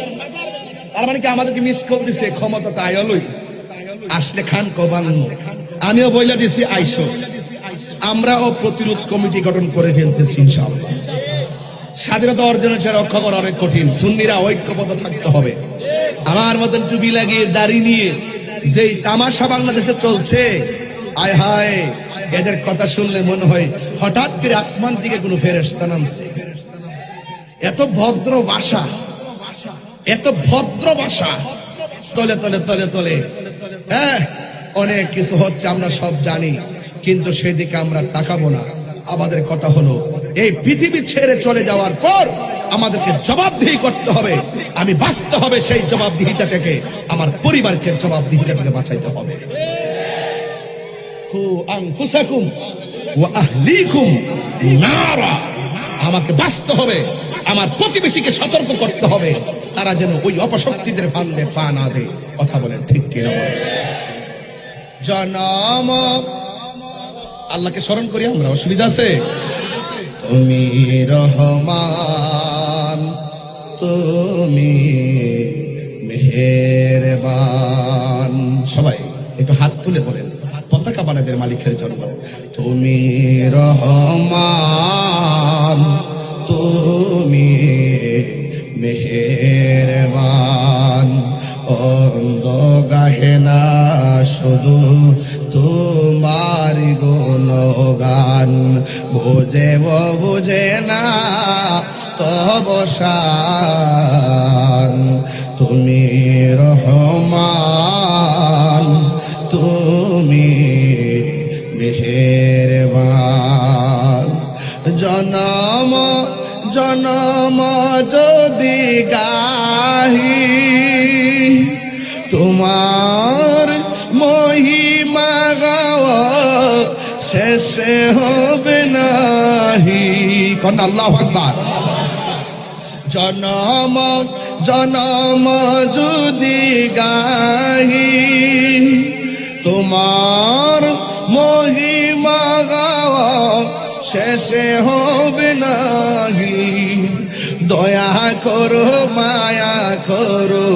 [SPEAKER 3] তার মানে কি আমাদেরকে মিস কল দিছে? ক্ষমতা তো আয়লই আসলে খান কবান। আমিও বইলা দিছি আইসো, আমরাও প্রতিরোধ কমিটি গঠন করে ফেলতেছি ইনশাআল্লাহ। স্বাধীনতা অর্জনের চেয়ে রক্ষা করা অনেক কঠিন। সুন্নিরা ঐক্যবদ্ধ থাকতে হবে। আমার মতন টুপি লাগিয়ে দাড়ি নিয়ে যেই তামাশা বাংলাদেশে চলছে, আয় হায়, এদের কথা শুনলে মনে হয় হঠাৎ করে আসমান থেকে কোনো ফেরেশতা নামছে। এত ভদ্র ভাষা, এত ভদ্র ভাষা, তলে তলে তলে তলে হ্যাঁ অনেক কিছু হচ্ছে, আমরা সব জানি, কিন্তু সেদিকে আমরা তাকাবো না। আমাদের কথা হলো এই পৃথিবী ছেড়ে চলে যাওয়ার পর আমাদেরকে জবাবদিহি করতে হবে। আমি বাঁচতে হবে সেই জবাবদিহিতা থেকে, আমার পরিবারকে জবাবদিহিতা থেকে বাঁচাইতে হবে। আনফুসাকুম ওয়া আহলিকুম নারা, আমাকে বাঁচতে হবে, আমার প্রতিবেশীকে সতর্ক করতে হবে, তারা যেন ওই অপশক্তিদের ফান্দে পা না দেয়। কথা বলেন ঠিক কিনা? জনম আল্লাহকে স্মরণ করি আমরা, অসুবিধা আছে? তুমি রহমান, তুমি মেহেরবান। সবাই একটু হাত তুলে বলেন, পতাকা বানাদের মালিকের জন্য। তুমি রহমান, তুমি মেহেরবান, অন্ধ গাহে না শুধু তোমার গুণগান, বোঝে ও বুঝে না তব শান। তুমি রহমান, তুমি মেহেরবান। জনম জনম যদি গাহি তোমার মহিমা গাওয়া শেষে হবে নাহি। কোন আল্লাহু আকবার।
[SPEAKER 1] জনম জনম যদি গাহি তোমার মহিমা গাওয়া শেষে হবে নাহি। দয়া করো মায়া করো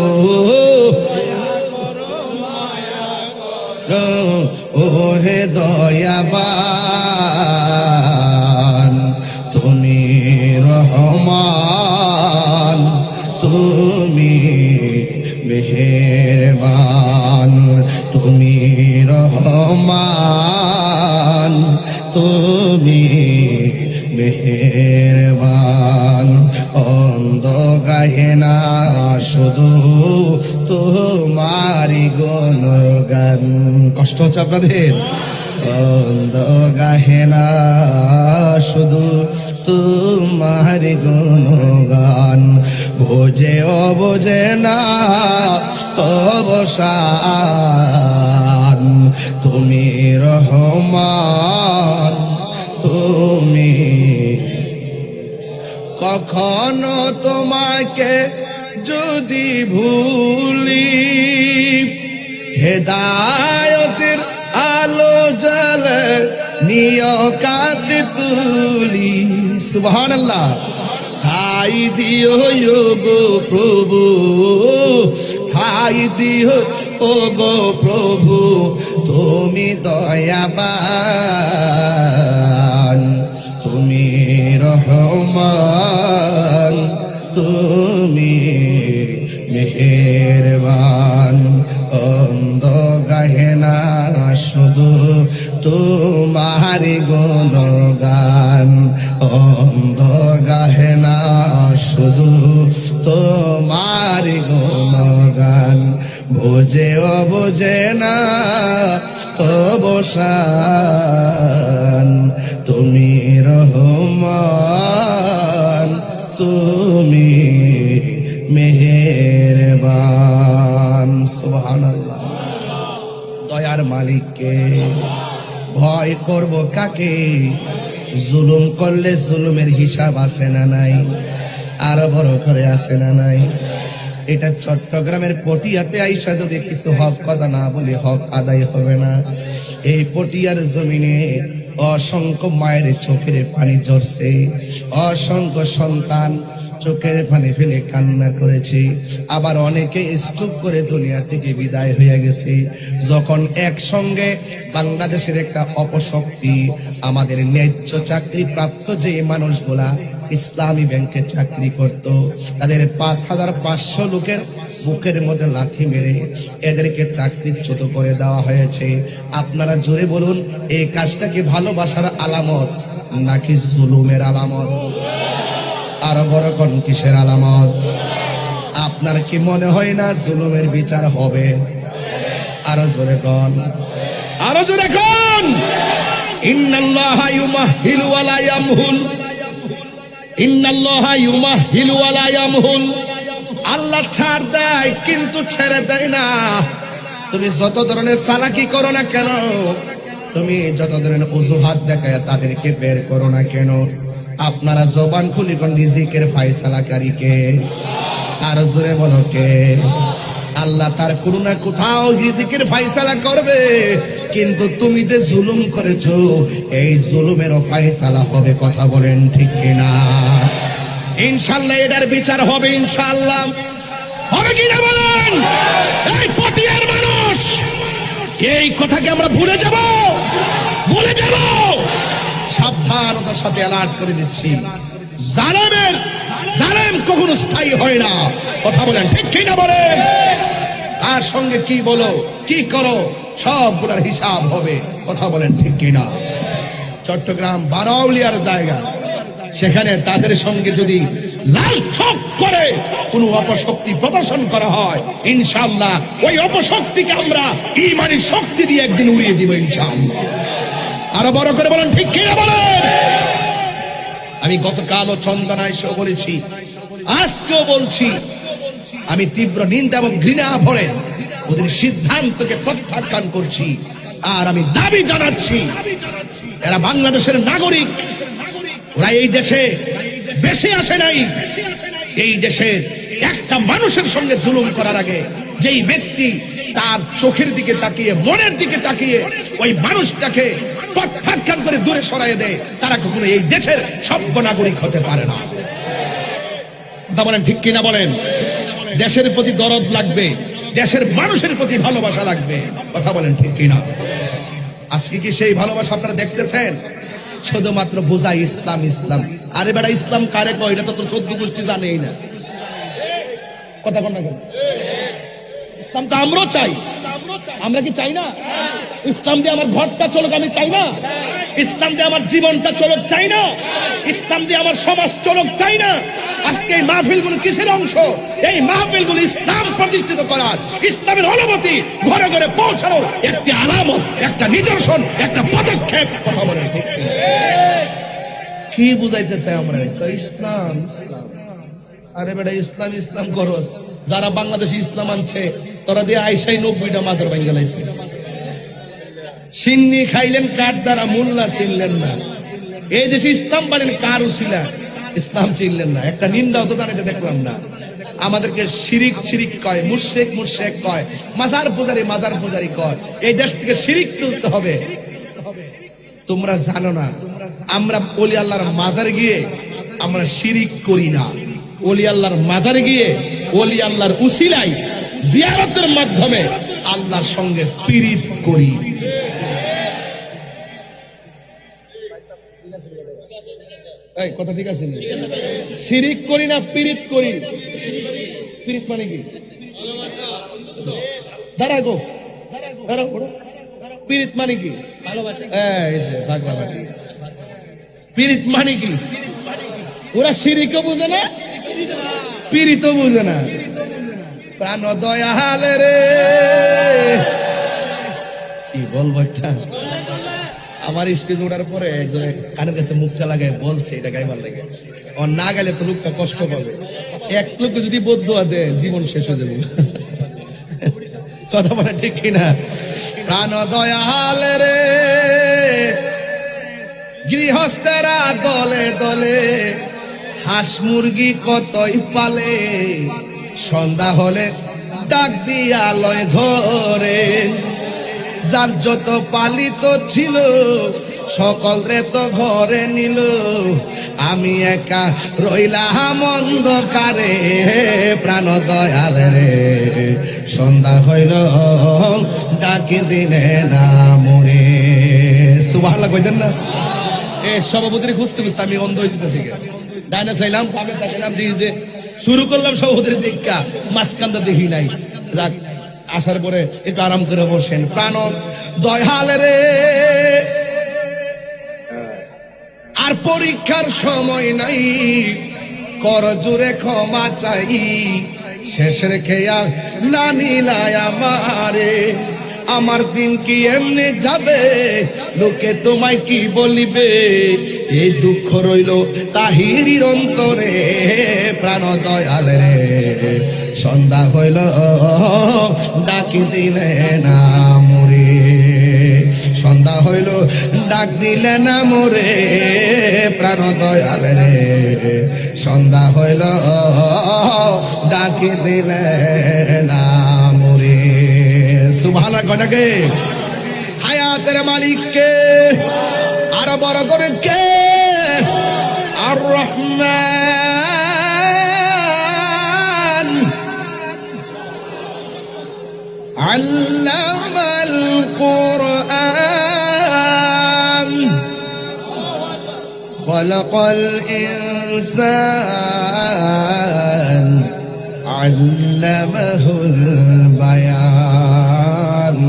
[SPEAKER 1] ও হে দয়াবান, তুমি রহমান, তুমি মেহেরবান, তুমি রহমান, তুমি মেহেরবান। অন্ধ গাহে না শুধু তোমারি গুণগান। কষ্ট হচ্ছে আপনাদের? অন্ধ গাহে না শুধু তোমারি গুণগান। বোঝে অবোঝে না অবসান, তুমি রহমান, তুমি। কখনো তোমাকে যদি ভুলি, হেদায়তের আলো জ্বলে নিয় কাছে তুলি। সুবহানাল্লাহ। ঠাই দিও গো প্রভু, ঠাই দিও ও গো প্রভু, তুমি দয়াবান, তুমি রহমান, তুমি মেহেরবান। অন্ধ গাহে না শুধু তোমারি গুণগান, অন্ধ গাহে না শুধু তোমারি গুণগান। বোঝে অবোঝে না অবসান, তুমি রহমান, তুমি মেহেরবান। সুবহানাল্লাহ। দয়ার মালিককে ভয় করব কাকে? জুলুম করলে জুলুমের হিসাব আছে না নাই? আরো বড় করে আছে না নাই? এটা চট্টগ্রামের পটিয়াতে আইসা যদি কিছু হক কথা না বলি হক আদায় হবে না। এই পটিয়ার জমিনে অসংখ্য মায়ের চোখের পানি ঝরছে, অসংখ্য সন্তান চোখের পানি ফেলে কান্না করেছে, আবার অনেকে স্ট্রোক করে দুনিয়া থেকে বিদায় হয়ে গেছে। যখন একসঙ্গে বাংলাদেশের একটা অপশক্তি আমাদের ন্যায্য চাকরি প্রাপ্ত যে মানুষগুলা ইসলামী ব্যাংকে চাকরি করত, তাদের ৫,৫০০ লোকের বুকের মধ্যে লাথি মেরে এদেরকে চাকরিচ্যুত করে দেওয়া হয়েছে। আপনারা জোরে বলুন, এই কাজটা কি ভালোবাসার আলামত নাকি জুলুমের আলামত? আরো বড় কোন কিসের আলামত? আপনার কি মনে হয় না জুলুমের বিচার হবে? আরো জোরে কোন, আরো জোরে কোন। ইন্নাল্লাহা ইউমাহিলু ওয়া লা ইয়ামহুল, ইন্নাল্লাহা ইউমাহিলু ওয়া লা ইয়ামহুল। আল্লাহ ছাড় দেয় কিন্তু ছেড়ে দেয় না। তুমি যত ধরনের চালাকি করো না কেন, তুমি যত ধরনের অজুহাত দেখায় তাদেরকে বের করো না কেন, আপনারা জবান খুলি কোন রিজিকের ফায়সালাকারী কে? আর জোরে বলো কে? আল্লাহ তার করুণা কোথাও রিজিকের ফায়সালা করবে, কিন্তু তুমি যে জুলুম করেছো এই জুলুমেরও ফায়সালা হবে। কথা বলেন ঠিক কিনা? ইনশাআল্লাহ এটার বিচার হবে, ইনশাআল্লাহ হবে কিনা বলেন? এই পটিয়ার মানুষ এই কথাকে আমরা ভুলে যাব, ভুলে যাব। সাবধানতার সাথে অ্যালার্ট করে দিচ্ছি, জালেম কখনো স্থায়ী হয় না। কথা বলেন ঠিক কিনা বলেন? তার সঙ্গে কি বলো কি করো সবগুলোর হিসাব হবে। কথা বলেন ঠিক কিনা? চট্টগ্রাম বারোয়াউলিয়ার জায়গা, সেখানে তাদের সঙ্গে যদি লাল চোখ করে কোন অপশক্তি প্রদর্শন করা হয়, ইনশাআল্লাহ ওই অপশক্তিকে আমরা ঈমানি শক্তি দিয়ে একদিন উড়িয়ে দিব ইনশাআল্লাহ। আরো বড় করে বলেন ঠিক কিনা বলেন? আমি গতকালও চন্দনায় এসে বলেছি, আজকেও বলছি, আমি তীব্র নিন্দা এবং ঘৃণা ভরে ওদের সিদ্ধান্তকে প্রত্যাখ্যান করছি। আর আমি দাবি জানাচ্ছি, এরা বাংলাদেশের নাগরিক, ওরা এই দেশে বেশি আসে নাই, এই দেশের একটা মানুষের সঙ্গে জুলুম করার আগে যেই ব্যক্তি তার চোখের দিকে তাকিয়ে, মনের দিকে তাকিয়ে ওই মানুষটাকে প্রত্যাখ্যান করে দূরে সরাইয়ে দেয়, তারা কখনো এই দেশের সভ্য নাগরিক হতে পারে না। কথা বলেন ঠিক কিনা বলেন? দেশের প্রতি দরদ লাগবে, দেশের মানুষের প্রতি ভালোবাসা লাগবে। কথা বলেন ঠিক কিনা? আজকে কি সেই ভালোবাসা আপনারা দেখতেছেন? শুধুমাত্র বোঝাই ইসলাম ইসলাম। আরে বেটা, ইসলাম কারে কয় এটা তো তোর 14 গোষ্ঠী জানেই না। কথা বল না কেন? ইসলাম তো আমরাও চাই। আমরা কি চাই না? ইসলাম দিয়ে আমার ঘরটা চলুক আমি চাই না? ইসলাম দিয়ে আমার জীবনটা চলুক চাই না? ইসলাম দিয়ে আমার সমাজ চলুক চাই না? আজকে এই মাহফিলগুলো কিসের অংশ? এই মাহফিলগুলো ইসলাম প্রতিষ্ঠিত করার, ইসলামের অনুমতি ঘরে ঘরে পৌঁছানোর একটি আলামত, একটা নিদর্শন, একটা পদক্ষেপ। কথা বলে ঠিক কি বুঝাইতে চাই আমরা? ইসলাম ইসলাম। আরে বেটা, ইসলাম ইসলাম করস। যারা বাংলাদেশে ইসলাম আনছে তোরা দিয়ে আইসাই 90টা মাজার ভাঙ্গা লাইছে। সিন্নি খাইলেন কার দ্বারা, মোল্লা চিনলেন না। এই দেশে ইসলাম বলেন কার উসিলা, ইসলাম চিনলেন না। একটা নিন্দাও তো জানাতে দেখলাম না। আমাদেরকে শিরিক শিরিক কয়, মুশরিক মুশরিক কয়, মাজার পূজারি কয়। এই দেশ থেকে শিরিক তুলতে হবে। তোমরা জানো না আমরা ওলি আল্লাহর মাজার গিয়ে আমরা শিরিক করি না। ওলি আল্লাহর মাজারে গিয়ে ওলি আল্লাহর উসিলায় জিয়ারতের মাধ্যমে আল্লাহর সঙ্গে পীড়িত করি। এই কথা ঠিক আছে না? শিরিক করি না, পীড়িত করি। পীড়িত মানে কি? দাঁড়া গো, দাঁড়াও। পীড়িত মানে কি? পীড়িত মানে কি? ওরা শিরিকও বুঝে না, পীড়িতও বুঝে না। প্রাণ দয়াল রে, কি বলবো? একটা আমার স্টেজ ওঠার পরে একজনে কানের কাছে মুখটা লাগায় বলছে এটা গাইবার লাগে। আর না গেলে তো লোকটা কষ্ট পাবে। এক লোকে যদি বদুয়া দেয় জীবন শেষ হয়ে যাবে। কথা বলে ঠিক কিনা? প্রাণ দয়াল রে, গৃহস্থেরা দলে দলে হাঁস মুরগি কতই পালে, সন্ধ্যা হলে ডাক দিয়া লয় ঘরে। যার যত পালিত ছিল সকল রে তো ঘরে নিল, আমি একা রইলাম অন্ধকারে। প্রাণ দয়াল রে, সন্ধ্যা হইল ডাকি দিলে না মরে। সুবহানাল্লাহ কইতেন না? এ সভাপতির খুঁজতে খুঁজতে আমি অন্ধ হয়ে যেতেছি। ডাইনা চাইলাম, পাবে তাকাইলাম, দেখি যে শুরু করলাম সভাপতির দীক্ষা, মাঝখানটা দেখি নাই। যাক, আসার পরে একটু আরাম করে বসেন। প্রাণ দয়াল রে, আর পরীক্ষার সময় নাই, কর জোরে ক্ষমা চাই। শেষের খেয়াল না নিলায় আমারে, আমার দিন কি এমনি যাবে, লোকে তোমায় কি বলিবে। এই দুঃখ রইল তাহিরির অন্তরে। প্রাণ দয়াল রে, সন্ধ্যা হইল ডাকি দিলে না মরে। সন্ধ্যা হইল ডাক দিলে না মরে। প্রাণ দয়াল রে, সন্ধ্যা হইল ডাকি দিলে না মরে। সুবহানাল্লাহ কটাকে? হায়াতের মালিককে, আরো বড় করে কে? আর রহমান আল্লামাল কুরআন খলাকাল ইনসান আল্লামাহুল বায়ান।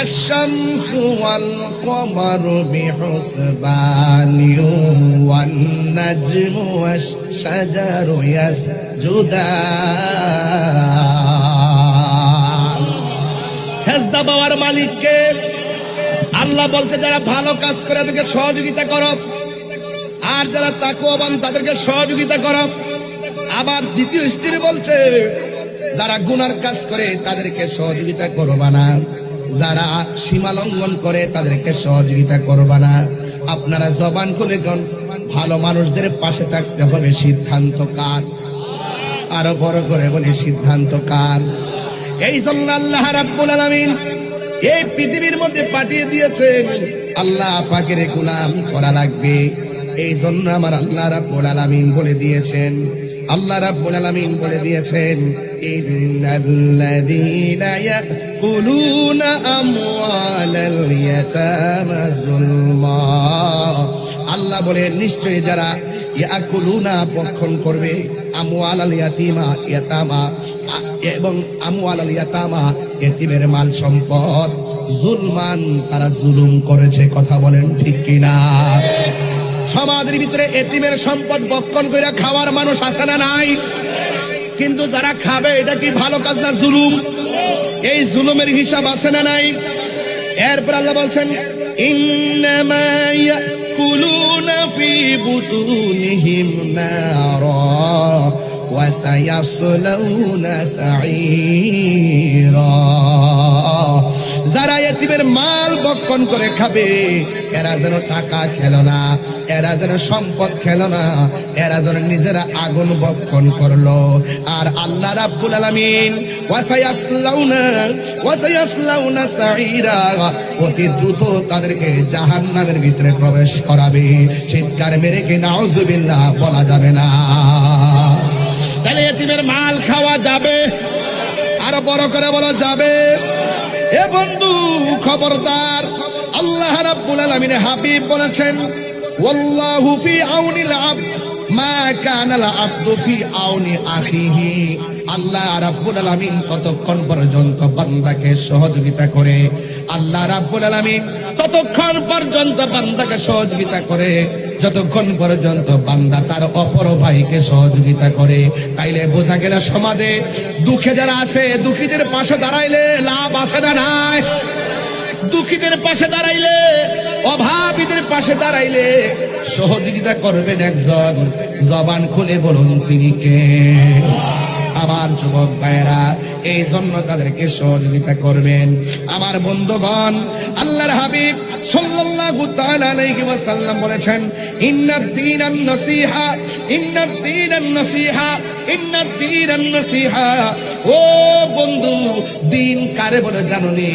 [SPEAKER 1] الشمس والقمر بحسبان والنجم والشجر يسجدان। সেজদা পাওয়ার মালিককে আল্লাহ বলছে, যারা ভালো কাজ করে তাদেরকে সহযোগিতা করো, আর যারা তাকওয়াবান তাদেরকে সহযোগিতা করো। আবার দ্বিতীয় স্ত্রী বলছে, যারা গুনার কাজ করে তাদেরকে সহযোগিতা করবা না, যারা সীমা লঙ্ঘন করে তাদেরকে সহযোগিতা করবা না। আপনারা জবান খুলে কোন ভালো মানুষদের পাশে থাকতে হবে, সিদ্ধান্ত কার? আরো বড় করে বলি সিদ্ধান্ত কার? এই জন্য আল্লাহ রাব্বুল আলামিন এই পৃথিবীর মধ্যে পাঠিয়ে দিয়েছেন আল্লাহ পাকের গোলামি করা লাগবে। এই জন্য আমার আল্লাহ রাব্বুল আলামিন বলে দিয়েছেন, আল্লাহ রাব্বুল আলামিন বলে দিয়েছেন, ইন্নাল্লাযীনা ইয়াকুলুনা আমওয়ালাল ইয়াতামা যুলমা। আল্লাহ বলে নিশ্চয়ই যারা ইয়াকুলুনা ভক্ষণ করবে আমওয়ালাল ইয়াতামা এবং আমওয়ালাল ইয়াতামা এতিমের মাল সম্পদ জুলমান, তারা জুলুম করেছে। কথা বলেন ঠিক কিনা? সমাজের ভিতরে এতিমের সম্পদ ভক্ষণ করে খাওয়ার মানুষ আছে না নাই? কিন্তু যারা খাবে এটা কি ভালো কাজ না জুলুম? এই জুলুমের হিসাব আছে না নাই? এরপর আল্লাহ বলছেন, ইন্নামা ইয়াকুলুনা ফি বুতুনিহিম নারা ওয়া সায়াসলাউনা সাঈরা। যারা এতিমের মাল ভক্ষণ করে খাবে এরা যেন টাকা খেলো না, এরা যেন সম্পদ খেলো না, এরা যেন নিজেরা আগুন ভক্ষণ করলো। আর আল্লাহ রাব্বুল আলামিন ওয়া সায়াসলাউনা সাঈরা, অতি দ্রুত তাদেরকে জাহান্নামের ভিতরে প্রবেশ করাবে। চিৎকার মেরে কি নাউযুবিল্লাহ বলা যাবে না? তাহলে এতিমের মাল খাওয়া যাবে? আরো বড় করে বলা যাবে? এ বন্ধু খবরদার, আল্লাহ রাব্বুল আলামিন হাবিব বলেছেন, ওয়াল্লাহু ফি আউনিল আবদ মা কানাল আবদু ফি আউনি আখিহি। আল্লাহ রাব্বুল আলামিন ততক্ষণ পর্যন্ত বান্দাকে সহযোগিতা করে, আল্লাহ রাব্বুল আলামিন ততক্ষণ পর্যন্ত বান্দাকে সহযোগিতা করে যতক্ষণ পর্যন্ত বান্দা তার অপর ভাইকে সহযোগিতা করে। তাইলে বোঝা গেল সমাজে দুঃখে যারা আছে, দুঃখীদের পাশে দাঁড়াইলে লাভ আছে না নাই? দুঃখীদের পাশে দাঁড়াইলে, অভাবীদের পাশে দাঁড়াইলে সহযোগিতা করবেন একজন। জবান খুলে বলুন তিনি কে? আমার যুবক ভাইয়েরা, এই জন্য তাদেরকে সহযোগিতা করবেন। আমার বন্ধুগণ, আল্লাহর হাবিব সাল্লাল্লাহু তাআলা আলাইহি ওয়াসাল্লাম বলেছেন, ইন্নাদ দীনান নসিহা, ইন্নাদ দীনান নসিহা, ইন্নাদ দীনান নসিহা। ও বন্ধু, দিন কারে বলে জানোনি?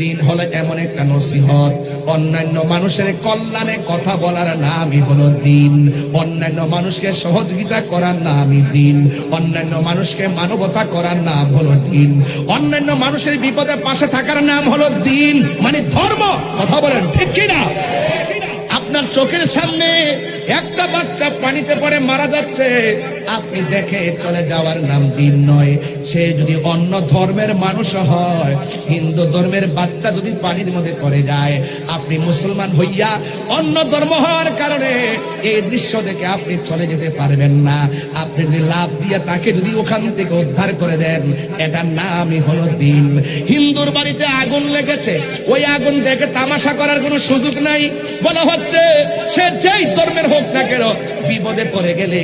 [SPEAKER 1] দিন হলো এমন একটা নসিহত, অন্যান্য মানুষের কল্যাণে কথা বলার নামই হলো দিন। অন্যান্য মানুষকে সহযোগিতা করার নামই দিন। অন্যান্য মানুষকে মানবতা করার নাম হলো দিন। অন্যান্য মানুষের বিপদে পাশে থাকার নাম হলো দিন, মানে ধর্ম। কথা বলেন ঠিক কিনা? আপনার চোখের সামনে একটা বাচ্চা পানিতে পড়ে মারা যাচ্ছে, আপনি দেখে চলে যাওয়ার নাম দিন নয়। সে যদি অন্য ধর্মের মানুষ হয়, হিন্দু ধর্মের বাচ্চা যদি পানির মধ্যে পড়ে যায়, আপনি মুসলমান হইয়া অন্য ধর্ম হওয়ার কারণে এই দৃশ্য দেখে আপনি চলে যেতে পারবেন না। আপনি যদি লাভ দিয়ে তাকে যদি ওখান থেকে উদ্ধার করে দেন, এটার নামই হলো দিন। হিন্দুর বাড়িতে আগুন লেগেছে, ওই আগুন দেখে তামাশা করার কোনো সুযোগ নাই। বলা হচ্ছে সে যেই ধর্মের হোক না কেন, বিপদে পড়ে গেলে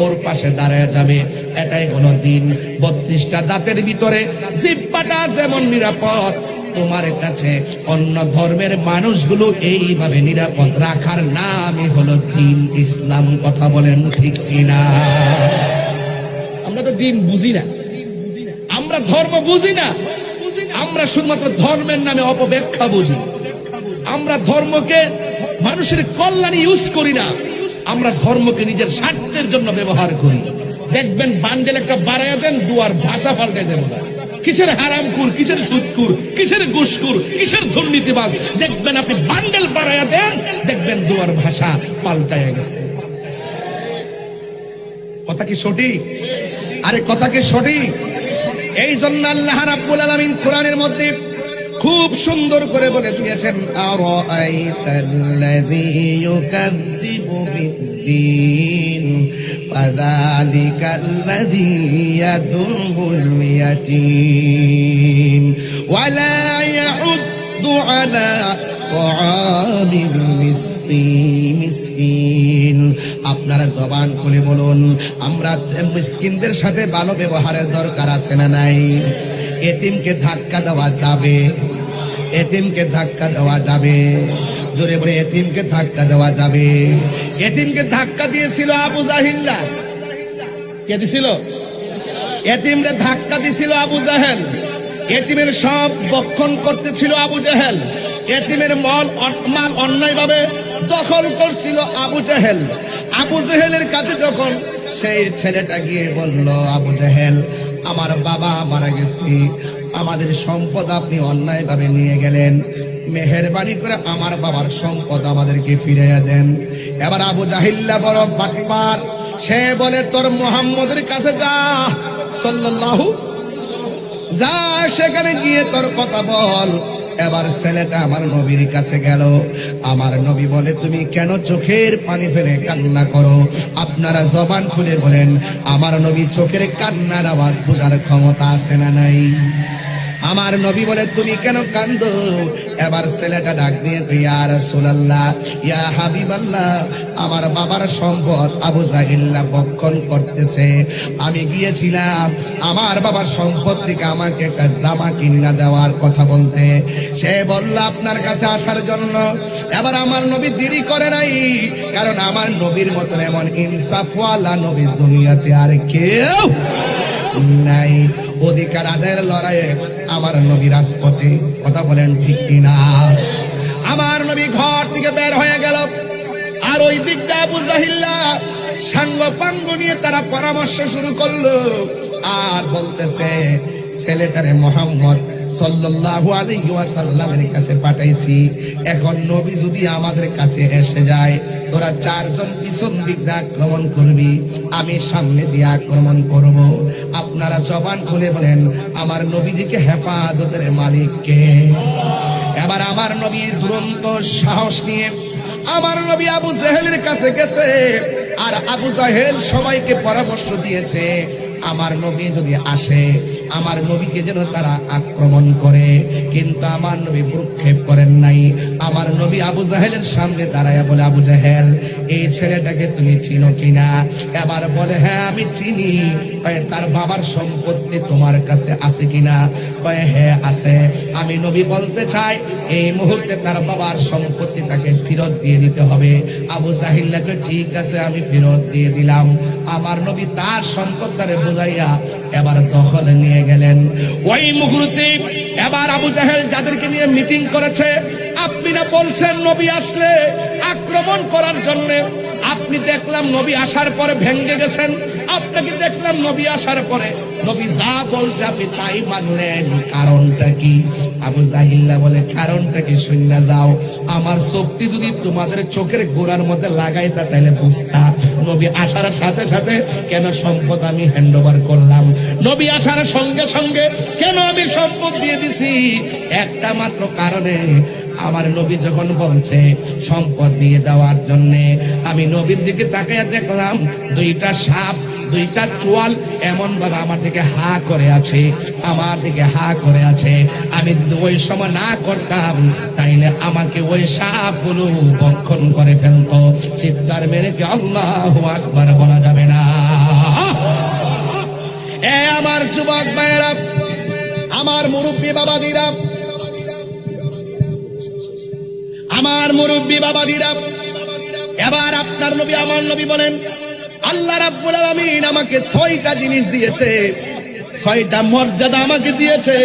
[SPEAKER 1] ওর পাশে দাঁড়ায় যাবে। এটাই হলো দিন। 32টা দাঁতের ভিতরে জিহ্বাটা যেমন নিরাপদ, তোমার কাছে অন্য ধর্মের মানুষগুলো এইভাবে নিরাপদ রাখার নামই হলো দিন, ইসলাম। কথা বলেন ঠিক কিনা? আমরা তো দিন বুঝি না, আমরা ধর্ম বুঝি না, আমরা শুধুমাত্র ধর্মের নামে অপব্যাখ্যা বুঝি। আমরা ধর্মকে মানুষের কল্যাণে ইউজ করি না, আমরা ধর্মকে নিজের স্বার্থের জন্য ব্যবহার করি। দেখবেন বান্ডেল একটা বাড়াইয়া দেন, দুয়ার ভাষা পাল্টে দেব। কিসের হারামখুর, কিসের সুদখুর, কিসের ঘুষখুর, কিসের দুর্নীতিবাজ, দেখবেন আপনি বান্ডেল বাড়াইয়া দেন, দেখবেন দুয়ার ভাষা পাল্টাইয়া গেছে। কথা কি সঠিক? আরে কথা কি সঠিক? এই জন্য আল্লাহ রাব্বুল আলামিন কোরআনের মধ্যে খুব সুন্দর করে বলে দিয়েছেন, আরাআইতাল্লাযী ইউকাযযিবু বিদ্দীন ফাযালিকাল্লাযী ইয়াদুল ইয়াতীম ওয়া লা ইয়াউদ্দু আলা তাআমিল মিসকিন। আপনারা জবান খুলে বলুন, আমরা মিসকিনদের সাথে ভালো ব্যবহারের দরকার আছে না নাই? এতিমকে ধাক্কা দেওয়া যাবে? এতিমকে ধাক্কা দেওয়া যাবে? জোরে বলে, এতিমকে ধাক্কা দেওয়া যাবে? এতিমকে ধাক্কা দিয়েছিল আবু জাহিল্লা। কে দিছিল?
[SPEAKER 3] এতিমরে ধাক্কা দিছিল আবু জাহেল, এতিমের সব বক্ষণ করতেছিল আবু জাহেল, এতিমের মাল অন্যায়ভাবে দখল করছিল আবু জাহেল। আবু জাহেলের কাছে যখন সেই ছেলেটা গিয়ে বলল, আবু জাহেল, আমার বাবা মারা গেছে, আমাদের সম্পদ আপনি অন্যায়ভাবে নিয়ে গেলেন, মেহেরবানি করে আমার বাবার সম্পদ আমাদেরকে ফিরিয়ে দেন। এবার আবু জাহিল্লা বড় বাটপার, সে বলে, তোর মুহাম্মদের কাছে যা, সাল্লাল্লাহু, যা সেখানে গিয়ে তোর কথা বল। এবার ছেলেটা আমার নবীর কাছে গেল। আমার নবী বলে, তুমি কেন চোখের পানি ফেলে কান্না করো? আপনারা জবান খুলে বলেন, আমার নবী চোখের কান্নার আওয়াজ বোঝার ক্ষমতা আছে না নাই? আমার নবী বলে, তুমি কেন কান্দো? এবার ছেলেটা ডাক দিয়ে, ইয়া রাসূলুল্লাহ, ইয়া হাবিবাল্লাহ, আমার বাবার সম্পদ আবু জাহিল্লা বক্ষণ করতেছে। আমি গিয়েছিলাম আমার বাবার সম্পদ থেকে আমাকে একটা জামা কিনা দেওয়ার কথা বলতে। সে বলল আপনার কাছে আসার জন্য। এবার আমার নবী দেরি করে নাই, কারণ আমার নবীর মতন এমন ইনসাফওয়ালা নবী দুনিয়াতে আর কেউ নাই। অধিকার আদায়ের লড়াইয়ে আমার নবী রাজপথে, কথা বলেন ঠিক কিনা? আমার নবী ঘর থেকে বের হয়ে গেল, আর ওই দিকটা আবু জাহিল্লা সাঙ্গ পাঙ্গ নিয়ে তারা পরামর্শ শুরু করলো, আর বলতেছে, ছেলেটারে মুহাম্মদ সাল্লাল্লাহু আলাইহি ওয়াসাল্লামের কাছে পাঠাইছি, এখন নবী যদি আমাদের কাছে এসে যায়, তোরা চারজন পিছন দিক দিয়ে আক্রমণ করবি, আমি সামনে দিয়ে আক্রমণ করব। আপনারা জবান খুলে বলেন, আমার নবীজিকে হেফাজতের মালিক কে? এবার আমার নবী দুরন্ত সাহস নিয়ে আমার নবী আবু জাহেলের কাছে গেছে, আর আবু জাহেল সবাইকে পরামর্শ দিয়েছে, আমার নবী যদি আসে, আমার নবীকে যেন তারা আক্রমণ করে। কিন্তু আমার নবী ভ্রুক্ষেপ করেন নাই। আমার নবী আবু জাহেলের সামনে দাঁড়ায়া বলে, আবু জাহেল, এই ছেলেটাকে তুমি চিনো কিনা? এবার বলে, হ্যাঁ আমি চিনি। তার বাবার সম্পত্তি তোমার কাছে আছে কিনা? হ্যাঁ আছে। আমি নবী বলতে চাই, এই মুহূর্তে তার বাবার সম্পত্তি তাকে ফেরত দিয়ে দিতে হবে। আবু জাহিল্লাকে, ঠিক আছে আমি ফেরত দিয়ে দিলাম। আমার নবী তার সম্পদ তারে বুঝাইয়া এবার দখলে নিয়ে গেলেন। ওই মুহূর্তে এবার আবু জাহেল যাদেরকে নিয়ে মিটিং করেছে, আপনি না বলছেন নবী আসলে আক্রমণ করার জন্য, আপনি দেখলাম নবী আসার পরে ভেঙ্গে গেছেন, আপনাকে দেখলাম নবী আসার পরে নবী যা বলছে আপনি তাই মানলেন, কারণটা কি? আবু জাহিল্লা বলে, কারণটা কি শুনে যাও। আমার চোখটি যদি তোমাদের চোখের গোড়ার মধ্যে লাগাইতা, তাহলে বুঝতা নবী আসার সাথে সাথে কেন সম্পদ আমি হ্যান্ড ওভার করলাম, নবী আসার সঙ্গে সঙ্গে কেন আমি সম্পদ দিয়ে দিছি। একটা মাত্র কারণে, আমার নবী যখন বলছে সম্পদ দিয়ে দেওয়ার জন্য, আমি নবীর দিকে তাকাইয়া দেখলাম দুইটা সাপ, দুইটা চোয়াল এমন ভাবে আমার দিকে হা করে আছে, আমার দিকে হা করে আছে। আমি যদি ওই সময় না করতাম, তাইলে আমাকে ওই সাপগুলো ভক্ষণ করে ফেলতো। চিৎকার মেরে কি আল্লাহু আকবার বলা যাবে না? এ আমার যুবক ভাইয়েরা, আমার মুরব্বী বাবাদিরা, আমার মুরব্বী বাবাদিরা, এবার আপনার নবী আমার নবী বলেন, আল্লাহ রাব্বুল আলামিন আমাকে 6টা জিনিস দিয়েছে, 6টা মর্যাদা আমাকে দিয়েছে।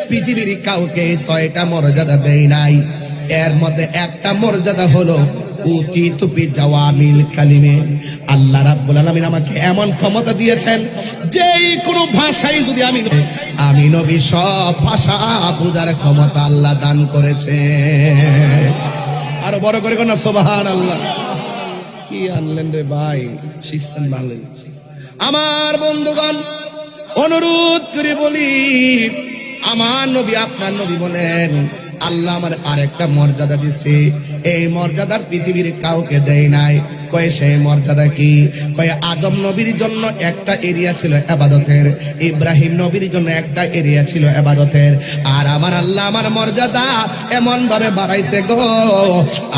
[SPEAKER 3] পৃথিবীর কাউকে 6টা মর্যাদা দেয় নাই। এর মধ্যে একটা মর্যাদা হলো উতিতু বিজাওয়ামিল কালিমে। আল্লাহ রাব্বুল আলামিন আমাকে এমন ক্ষমতা দিয়েছেন, যেই কোনো ভাষায় যদি আমি নবী সব ভাষা বুঝার ক্ষমতা আল্লাহ দান করেছে। আরো বড় করে কোন সুবহানাল্লাহ। কি আনলেন রে ভাই, শিখছেন ভালোই। আমার বন্ধুগণ, অনুরোধ করে বলি, আমার নবী আপনার নবী বলেন, আল্লাহ আমার আরেকটা মর্যাদা দিছে, এই মর্যাদার পৃথিবীর কাউকে দেয় নাই। কয় সেই মর্যাদা কি? কয় আদম নবীর জন্য একটা এরিয়া ছিল ইবাদতের, ইব্রাহিম নবীর জন্য একটা এরিয়া ছিল ইবাদতের, আর আমার আল্লাহ আমার মর্যাদা এমন ভাবে বাড়াইছে গো,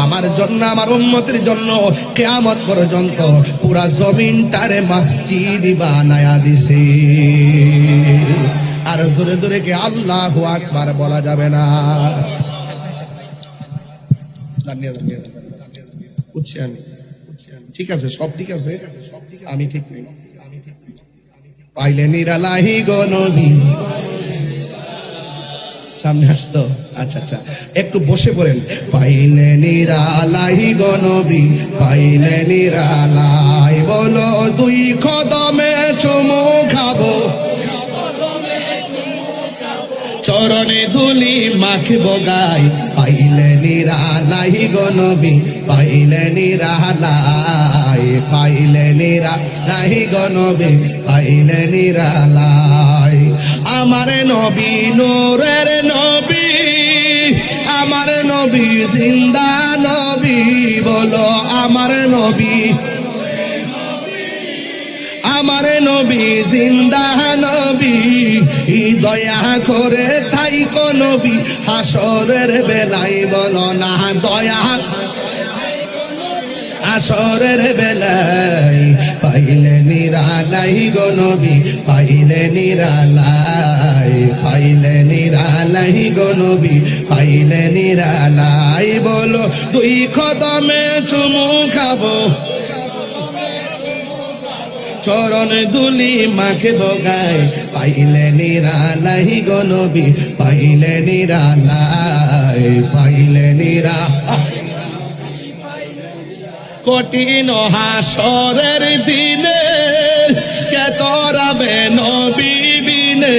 [SPEAKER 3] আমার জন্য, আমার উম্মতের জন্য কিয়ামত পর্যন্ত পুরা জমিনটারে মসজিদ বানায়া দিছে। আর জোরে জোরে কি আল্লাহু আকবার বলা যাবে না? বুঝছি আমি, ঠিক আছে, সব ঠিক আছে, আমি ঠিক নেই।
[SPEAKER 1] পাইলে নিরালাহি গো নবী। সামনে আসতো, আচ্ছা আচ্ছা, একটু বসে পড়েন। পাইলে নিরালাহি গো নবী, পাইলে নিরালাই, বলো দুই কদমে চুমু খাবো, চরণে ধুলি মাখবো গাই। পাইলে নিরালাই গো নবী, পাইলে নিরালাই, পাইলে নিরালাই গো নবী, পাইলে নিরালাই। আমার নবী নূরের নবী, আমার নবী জিন্দা নবী, বলো আমার নবী, আমার নবী জিন্দা নবী। দয়া করে থাইকো নবী হাসরের বেলায়, বলো না দয়া হাসরের বেলায়। পাইলে নিরালাই গো নবী, পাইলে নিরালাই, পাইলে নিরালাই গো নবী, পাইলে নিরালাই, বলো দুই কদমে চুমু খাবো, চরণ দুলি মাকে বগায়। পাইলে নিরালাই গো নবী, পাইলে নিরালাই, পাইলে নিরালাই। কঠিন হাসরের দিনে কে তরাবে নবী বিনে,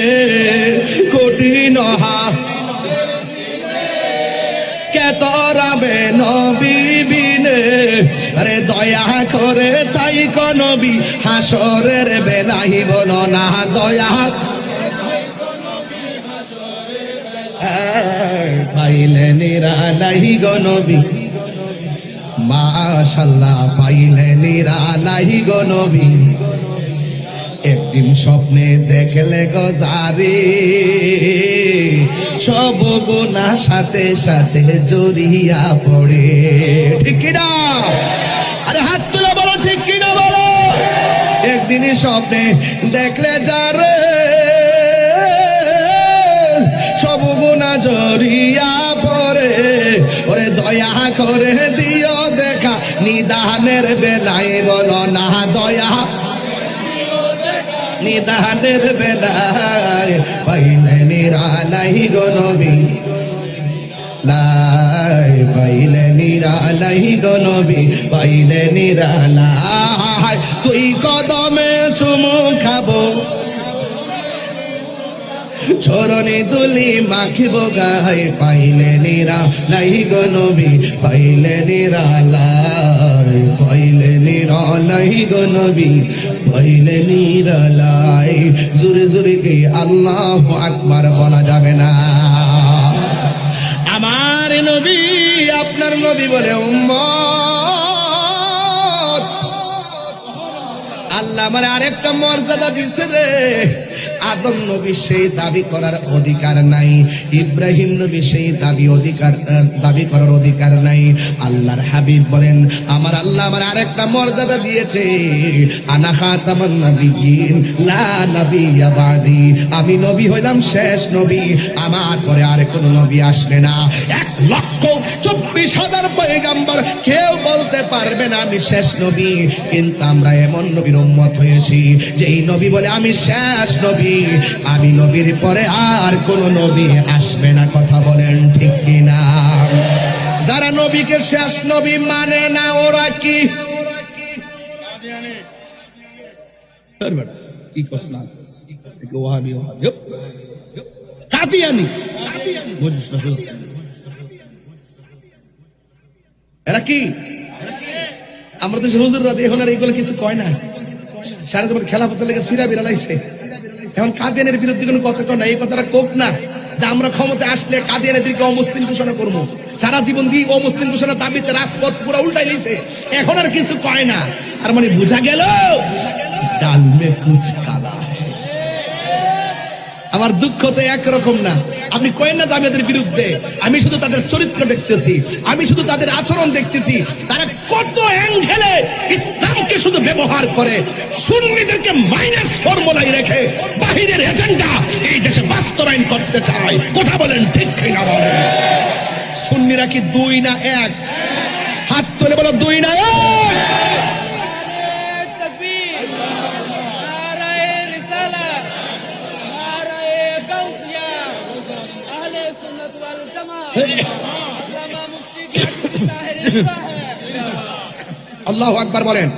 [SPEAKER 1] কঠিন কে তরাবে নবী বিনে। আরে দয়া করে তাই গো নবী হাসরের বেলায়, বলো না দয়া। পাইলে নিরালাই গো নবী, মাশাআল্লাহ, পাইলে নিরালাই গো নবী। একদিন স্বপ্নে দেখলে গো জারি, সব গুনাহ সাথে সাথে জড়িয়া পড়ে। ঠিক কিনা? আরে হাত তুলে বলো ঠিক কিনা বলো। একদিন স্বপ্নে দেখলে যারে, সব গুনাহ জড়িয়া পড়ে। ওরে দয়া করে দিও দেখা নিদানের বেলায়, বলো না দয়া নিদানের বেলায়। পাইলে নিরালাই গো নবী, লাই, পাইলে নিরালাই গো নবী, পাইলে নিরালাই। তুই কদমে চুমু খাবো, চরণে দুলি মাখিবো গায়ে। পাইলে নিরালাই গো নবী, পাইলে নিরালাই, পাইলে নিরালাই গো নবী, পাইলে নিরালাই। জোরে জোরে কে আল্লাহু আকবার বলা যাবে না। আমার নবী আপনার নবী বলে উম্মত, আল্লাহ আমার আরেকটা মর্যাদা দিচ্ছে রে। আদম নবী সেই দাবি করার অধিকার নাই, ইব্রাহিম নবী সেই দাবি করার অধিকার নাই। আল্লাহর হাবিব বলেন আমার আল্লাহ আমার আরেকটা মর্যাদা দিয়েছে, আনা খাতামুন নবিয়্যিন লা নাবিয়্যা বাদি। আমি নবী হইলাম শেষ নবী, আমার পরে আর কোনো নবী আসবে না। 1,24,000 পয়গম্বর কেউ বলতে পারবে না আমি শেষ নবী। কিন্তু আমরা এমন নবীর উম্মত হয়েছি যেই নবী বলে আমি শেষ নবী, আমি নবীর পরে আর কোন নবী আসবে না। কথা বলেন ঠিক কিনা? যারা নবীকে শেষ নবী মানে না ওরা কি কি কস না ওয়াহাবি ওয়াহাবি কাদিয়ানি, বুঝছ না? এরা কি? আমরা তো হুজুররা এখন আর এগুলো কিছু কয় না। সারা জীবন খেলাফতের লেগে সিরা বিড়ালাইছে, এখন কাদিয়ানের বিরুদ্ধে কোনো কথা কয় না। এই কথাটা কোক না যে আমরা ক্ষমতায় আসলে কাদিয়ানিদেরকে অমুসলিম ঘোষণা করবো। সারা জীবন দিয়ে অমুসলিম ঘোষণা দাবিতে রাজপথ পুরো উল্টাই লিছে, এখন আর কিছু কয় না। আর মানে বুঝা গেল ডাল মে কুছ কালা। আমার দুঃখ তো একরকম না। আপনি কয়েন না যে আমি এদের বিরুদ্ধে, আমি শুধু তাদের চরিত্র দেখতেছি, আমি শুধু তাদের আচরণ দেখতেছি। তারা কত অ্যাঙ্গেলে ইসলামকে শুধু ব্যবহার করে, সুন্নিদেরকে মাইনাস ফর্মুলায় রেখে বাহিরের এজেন্ডা এই দেশে বাস্তবায়ন করতে চায়। কথা বলেন ঠিক কিনা বলেন? সুন্নিরা কি দুই না এক? হাত তুলে বলো দুই না এক। আল্লাহু আকবার বলেন।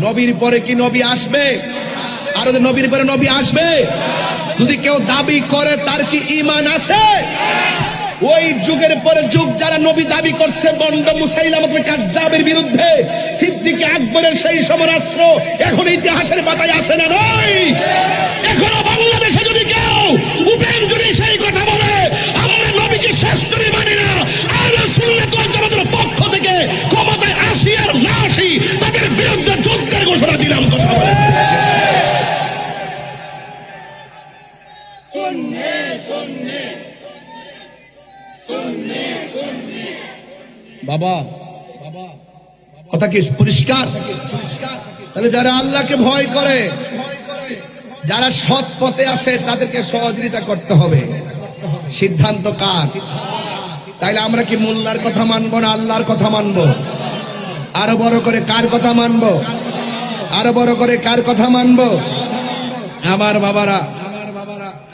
[SPEAKER 1] নবীর পরে কি নবী আসবে? আরো যে নবীর পরে নবী আসবে, যদি কেউ দাবি করে তার কি ঈমান আছে? ওই যুগের পরে যুগ যারা নবী দাবি করছে, বন্ড মুসাইলামাতুল কাজ্জাবের বিরুদ্ধে সিদ্দিক আকবরের সেই সমরাস্ত্র এখন ইতিহাসের পাতায় আছে না নাই? এখনো বাংলাদেশে যদি কেউ উপেন যদি সেই কথা বলে আমরা নবীকে শেষ করে মানি না, আহলে সুন্নাত ওয়াল জামাতের পক্ষ থেকে ক্ষমতায় আসি আর না আসি তাদের বিরুদ্ধে যুদ্ধের ঘোষণা দিলাম। কথা বলে বাবা, কথা কি পরিষ্কার? তাহলে যারা আল্লাহকে ভয় করে, যারা সৎ পথে আছে তাদেরকে সহযোগিতা করতে হবে। সিদ্ধান্ত কার? তাইলে আমরা কি মোল্লার কথা মানবো না আল্লাহর কথা মানবো? আরো বড় করে কার কথা মানবো? আরো বড় করে কার কথা মানবো? আমার বাবারা,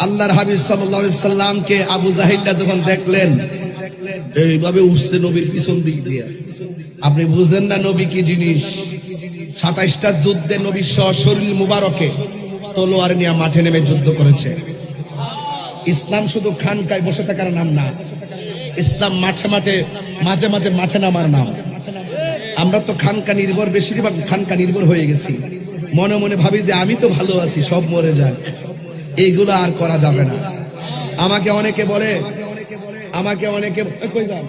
[SPEAKER 1] আল্লাহর হাবিব সাল্লাল্লাহু আলাইহি সাল্লামকে আবু জাহিলটা যখন দেখলেন এইভাবে উঠছে নবীর পিছন দিক দিয়ে, আপনি বুঝেন না নবী কি জিনিস? 27টা যুদ্ধে নবী শরীর মুবারকে তলোয়ার নিয়ে মাঠে নেমে যুদ্ধ করেছে। ইসলাম শুধু খানকায় বসে থাকার নাম না, ইসলাম মাঝে মাঝে মাঠে নামার নাম। আমরা তো খানকা নির্ভর, বেশিরভাগ খানকা নির্ভর হয়ে গেছি। মনে মনে ভাবি যে আমি তো ভালো আছি, সব মরে যাক। এইগুলো আর করা যাবে না। আমাকে অনেকে বলে, কই যান?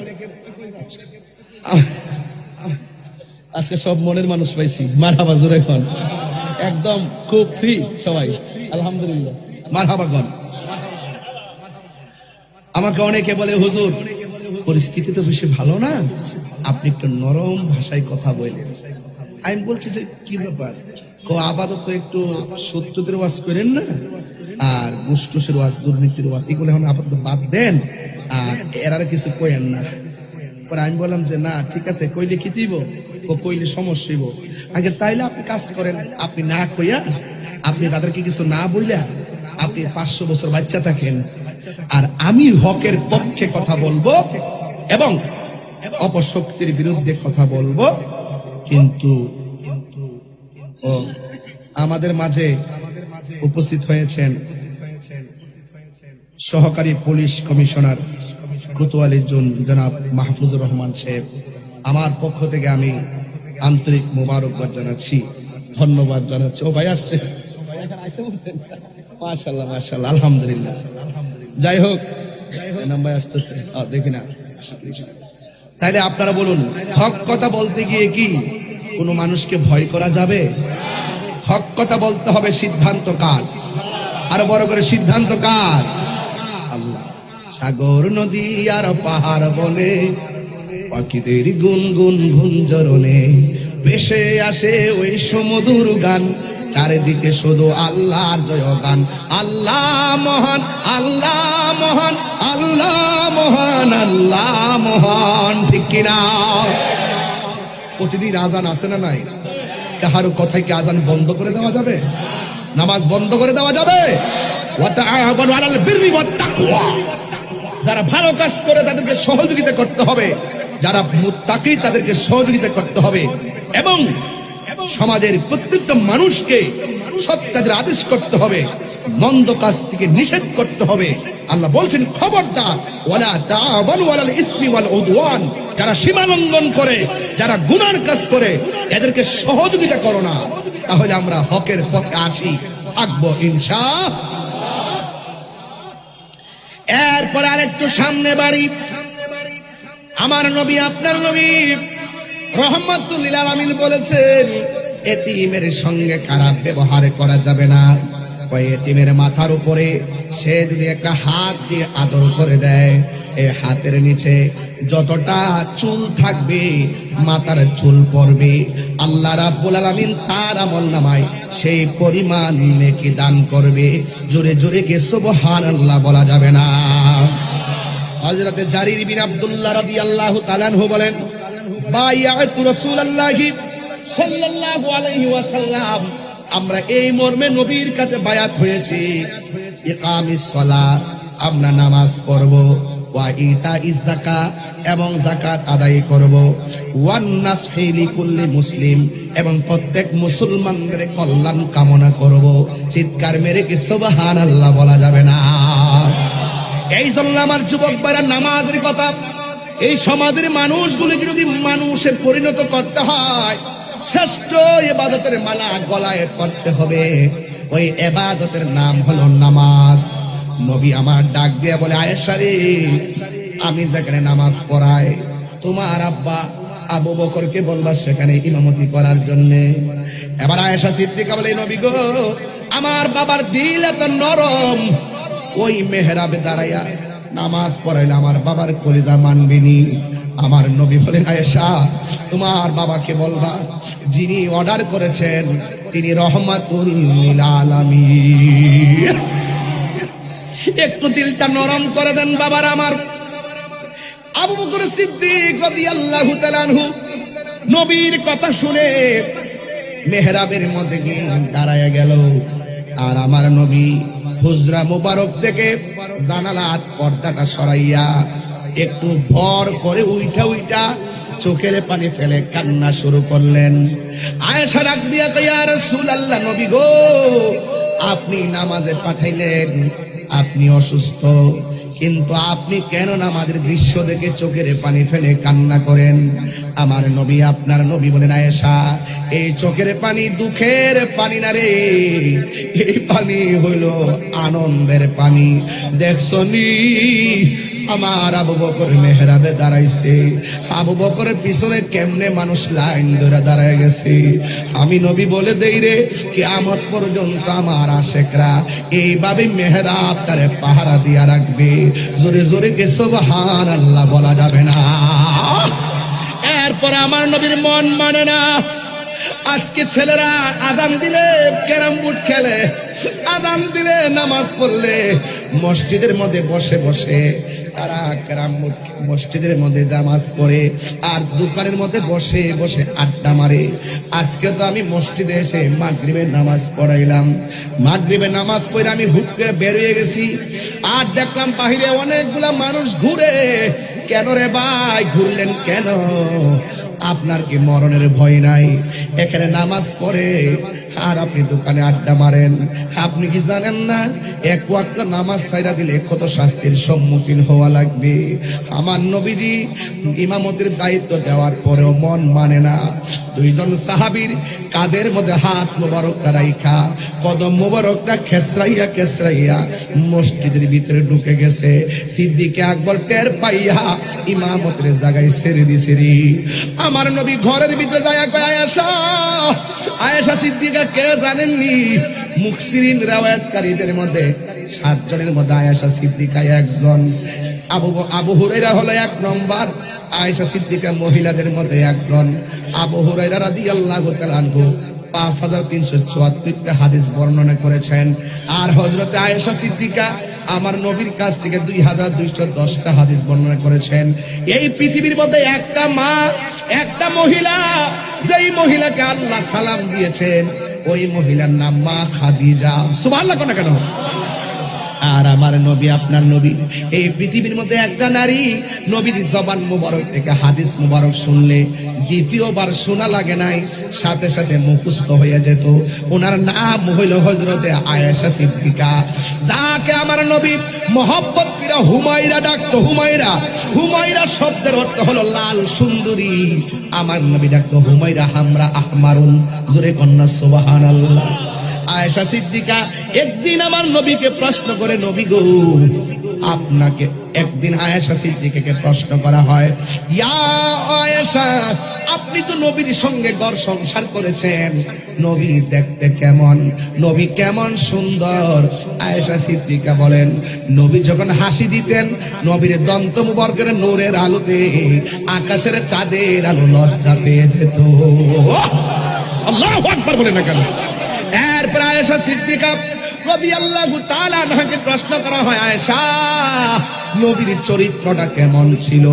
[SPEAKER 1] আজকে সব মনের মানুষ পাইছি, মারহাবা জোরে খান, একদম খুব ফ্রি সবাই, আলহামদুলিল্লাহ, মারহাবা খান। আমাকে অনেকে বলে, হুজুর পরিস্থিতি তো বেশি ভালো না, আপনি একটু নরম ভাষায় কথা বলেন। আমি বলছি যে কি ব্যাপার, আপাতত একটু সত্যদের ওয়াজ করেন না, আর ঘুষ-টুসের ওয়াজ, দুর্নীতির ওয়াজ, এগুলো এখন আপাতত বাদ দেন, আর এরা কিছু কইেন না। পরে আমি বললাম যে না ঠিক আছে, কইলে কি দিব, ও কইলে সমস্যা হইব। আগে তাইলে আপনি কাজ করেন, আপনি না কইয়া, আপনি তাদেরকে কিছু না বইলা আপনি 500 বছর বাচ্চা থাকেন, আর আমি হকের পক্ষে কথা বলবো এবং অপশক্তির বিরুদ্ধে কথা বলবো। কিন্তু আমাদের মাঝে উপস্থিত হয়েছেন সহকারী পুলিশ কমিশনার কোতোয়ালি জনাব মাহফুজুর রহমান সাহেব, আমার পক্ষ থেকে আমি আন্তরিক মোবারকবাদ জানাচ্ছি, ধন্যবাদ জানাচ্ছি। ও ভাই আসছে, মাশাআল্লাহ মাশাআল্লাহ, আলহামদুলিল্লাহ। যাই হোক, ভাই আসতেছে, দেখি না। তাইলে আপনারা বলুন, হক কথা বলতে গিয়ে কি কোনো মানুষকে ভয় করা যাবে? হক কথা বলতে হবে। সিদ্ধান্ত কার? আরো বড় করে সিদ্ধান্ত কার? আল্লাহ। সাগর নদী আর পাহাড় বনে, পাখিদের গুনগুন গুঞ্জরণে ভেসে আসে ওই সমুদর গান, চারিদিকে শুধু আল্লাহর জয়গান। আল্লাহ মহান, আল্লাহ মহান, আল্লাহ মহান, আল্লাহ মহান। ঠিক কিনা? প্রতিদিন আজান আছে না নাই? কাহারো কথায় কি আজান বন্ধ করে দেওয়া যাবে? নামাজ বন্ধ করে দেওয়া যাবে? ওয়াতাআওয়ানু আলাল বিররি ওয়াত তাকওয়া, যারা ভালো কাজ করে তাদেরকে সহযোগিতা করতে হবে, যারা মুত্তাকি তাদেরকে সহযোগিতা করতে হবে, এবং সমাজের প্রত্যেকটা মানুষকে সৎ কাজের আদেশ করতে হবে, মন্দ কাজ থেকে নিষেধ করতে হবে। আল্লাহ বলছেন খবরদার, ওয়ালা তাআওয়ানু আলাল ইসমি ওয়াল উদওয়ান, যারা সীমা লঙ্ঘন করে, যারা গুনার কাজ করে, এদেরকে সহযোগিতা করো না। তাহলে আমরা হকের পথে আসি, থাকবো ইনশাআল্লাহ। এরপর আরেকটু সামনে বাড়ি, আমার নবী, আপনার নবী রাহমাতুল লিল আলামিন বলেছেন, এতিমের সঙ্গে খারাপ ব্যবহার করা যাবে না। ওই এতিমের মাথার উপরে সে যদি একটা হাত দিয়ে আদর করে দেয়, এই হাতের নিচে যতটা চুল থাকবে, মাথার চুল পড়বে, আল্লাহ রাব্বুল আলামিন তার আমলনামায় সেই পরিমাণ নেকি দান করবে। জোরে জোরে কে সুবহানাল্লাহ বলা যাবে না। হযরতে জারির বিন আব্দুল্লাহ রাদিয়াল্লাহু তাআলা আনহু বলেন, বায়াতু রাসূলুল্লাহি সাল্লাল্লাহু আলাইহি ওয়াসাল্লাম, আমরা এই মর্মে নবীর কাছে বায়াত হয়েছি, ইকামিস সালাত, আমরা নামাজ পড়ব, ওয়া ইতাইজ যাকাত, এবং যাকাত আদায় করব, ওয়ান নাসহি লিকুল্লি মুসলিম, এবং প্রত্যেক মুসলমানদের কল্যাণ কামনা করব। চিৎকার মেরে কি সুবহানাল্লাহ বলা যাবে না? এই জন্য আমার যুবক ভাইরা, নামাজের কথা, এই সমাজের মানুষগুলিকে যদি মানুষে পরিণত করতে হয়, শ্রেষ্ঠ ইবাদতের মালা গলায় করতে হবে। ওই ইবাদতের নাম হলো নামাজ। নবী আমার ডাক দিয়ে বলে, আয়েশা রে, আমি যেখানে নামাজ পড়াই, তোমার আব্বা আবু বকরকে বলবা সেখানে ইমামতি করার জন্য। এবার আয়েশা সিদ্দিকা বলে, নবী গো, আমার বাবার দিল এত নরম, ওই মেহরাবে দাঁড়াইয়া নামাজ পড়াইলে আমার বাবার কলিজা মানবিনি। আমার নবী বলেন, আয়েশা, তোমার বাবাকে বলবা যিনি অর্ডার করেছেন তিনি রহমাতুল লিল আলামিন। একটু দিলটা নরম করে দেন বাবার আমার। আবু বকর সিদ্দিক রাদিয়াল্লাহু তাআলা আনহু নবীর কথা শুনে মেহরাবের মধ্যে গিয়ে দাঁড়ায় গেল। আর আমার নবী হুজরা মুবারক থেকে জানালার পর্দাটা সরাইয়া একটু ভর করে উইঠা চোখের পানি ফেলে কান্না শুরু করলেন। আয়েশা ডাক দিয়া কয়, ইয়া রাসূলুল্লাহ, নবী গো, আপনি নামাজে পাঠাইলেন, আপনি অসুস্থ, কিন্তু আপনি কেন নামাজের দৃশ্য দেখে চোখের পানি ফেলে কান্না করেন? আমার নবী, আপনার নবী বলেন, আয়েশা, এই চোখের পানি দুঃখের পানি না রে, এই পানি হলো আনন্দের পানি। দেখছনি আমার আবু বকর মেহরাবে দাঁড়াইছে, আবু বকরের পিছনে কেমনে মানুষ লাইন ধরে দাঁড়ায় গেছে। আমি নবী বলে দেই রে, কিয়ামত পর্যন্ত আমার আশেকরা এইভাবে মেহরাব তারে পাহারা দিয়া রাখবে। জোরে জোরে কে সুবহানাল্লাহ বলা যাবে না? এরপর আমার নবীর মন মানে না। আজকে ছেলেরা আযান দিলে ক্যারাম বোর্ড খেলে, আযান দিলে নামাজ পড়লে মসজিদের মধ্যে বসে বসে তারা ক্যারাম বোর্ড মসজিদের মধ্যে নামাজ পড়ে, আর দোকানের মধ্যে বসে বসে আড্ডা মারে। আজকে তো আমি মসজিদে এসে মাগরিবের নামাজ পড়াইলাম, মাগরিবের নামাজ পড়ে আমি হুট করে বের হয়ে গেছি, আর দেখলাম বাহিরে অনেকগুলা মানুষ ঘুরে। কেন রে ভাই, ঘুরলেন কেন? আপনার কি মরণের ভয় নাই? এখানে নামাজ পড়ে আর আপনি দোকানে আড্ডা মারেন। আপনি কি জানেন না, এক ওয়াক্ত নামাজ ছাইরা দিলে কত শাস্তির সম্মুখীন হওয়া লাগবে? আমার নবীজি ইমামতির দায়িত্ব দেওয়ার পরেও মন মানে না। দুইজন সাহাবীর কাদের মধ্যে হাত মোবারকটা রাইখা কদম মোবারকটা খেসরাইয়া খেসরাইয়া মসজিদের ভিতরে ঢুকে গেছে। সিদ্দিকে আকবর টের পাইয়া ইমামতের জায়গায় ছেড়ে দিছে রে। আমার নবী ঘরের ভিতরে যায়, আয়েশা, আয়েশা সিদ্দিকা কে জানেননি? মুফসিরিন riwayatকারীদের মধ্যে 7 জনের মধ্যে আয়েশা সিদ্দিকা একজন। আবু হুরায়রা হলো 1 নম্বর, আয়েশা সিদ্দিকা মহিলাদের মধ্যে একজন। আবু হুরায়রা রাদিয়াল্লাহু তাআলা আনহু 5374টা হাদিস বর্ণনা করেছেন, আর হযরতে আয়েশা সিদ্দিকা আমার নবীর কাছ থেকে 2210টা হাদিস বর্ণনা করেছেন। এই পৃথিবীর মধ্যে একটা মা, একটা মহিলা, যেই মহিলাকে আল্লাহ সালাম দিয়েছেন ওই মহিলার নাম মা খাদিজা। সুবহানাল্লাহ কোন কেন? আর আমার নবী, আপনার নবী, এই পৃথিবীর মধ্যে একটা নারী নবীর জবান মুবারক থেকে হাদিস মুবারক শুনলে দ্বিতীয়বার শোনা লাগে নাই, সাথে সাথে মুখস্থ হয়ে যেত। ওনার নাম হইল হযরতে আয়েশা সিদ্দিকা, যাকে আমার নবী মহব্বত করে হুমায়রা ডাকতো। হুমায়রা, হুমায়রা শব্দের অর্থ হলো লাল সুন্দরী। আমার নবী ডাকতো হুমায়রা হামরা আহমারুন। জোরে কন্যা সুবহানাল্লাহ। আয়েশা সিদ্দিকা একদিন আমার নবীকে প্রশ্ন করে, নবী গো, আপনাকে একদিন আয়েশা সিদ্দিকাকে প্রশ্ন করা হয়, ইয়া আয়েশা, আপনি তো নবীর সঙ্গে ঘর সংসার করেছেন, নবী দেখতে কেমন? নবী কেমন সুন্দর? আয়েশা সিদ্দিকা বলেন, নবী যখন হাসি দিতেন, নবীর দন্ত মুবারকের নূরের আলোতে আকাশের চাঁদের আলো লজ্জা পেয়ে যেত। আল্লাহু আকবার বলেন না কেন? এরপর আয়েশা সিদ্দিকা রাদিয়াল্লাহু তাআলা আনহাকে প্রশ্ন করা হয়, আয়েশা, নবীর চরিত্রটা কেমন ছিল।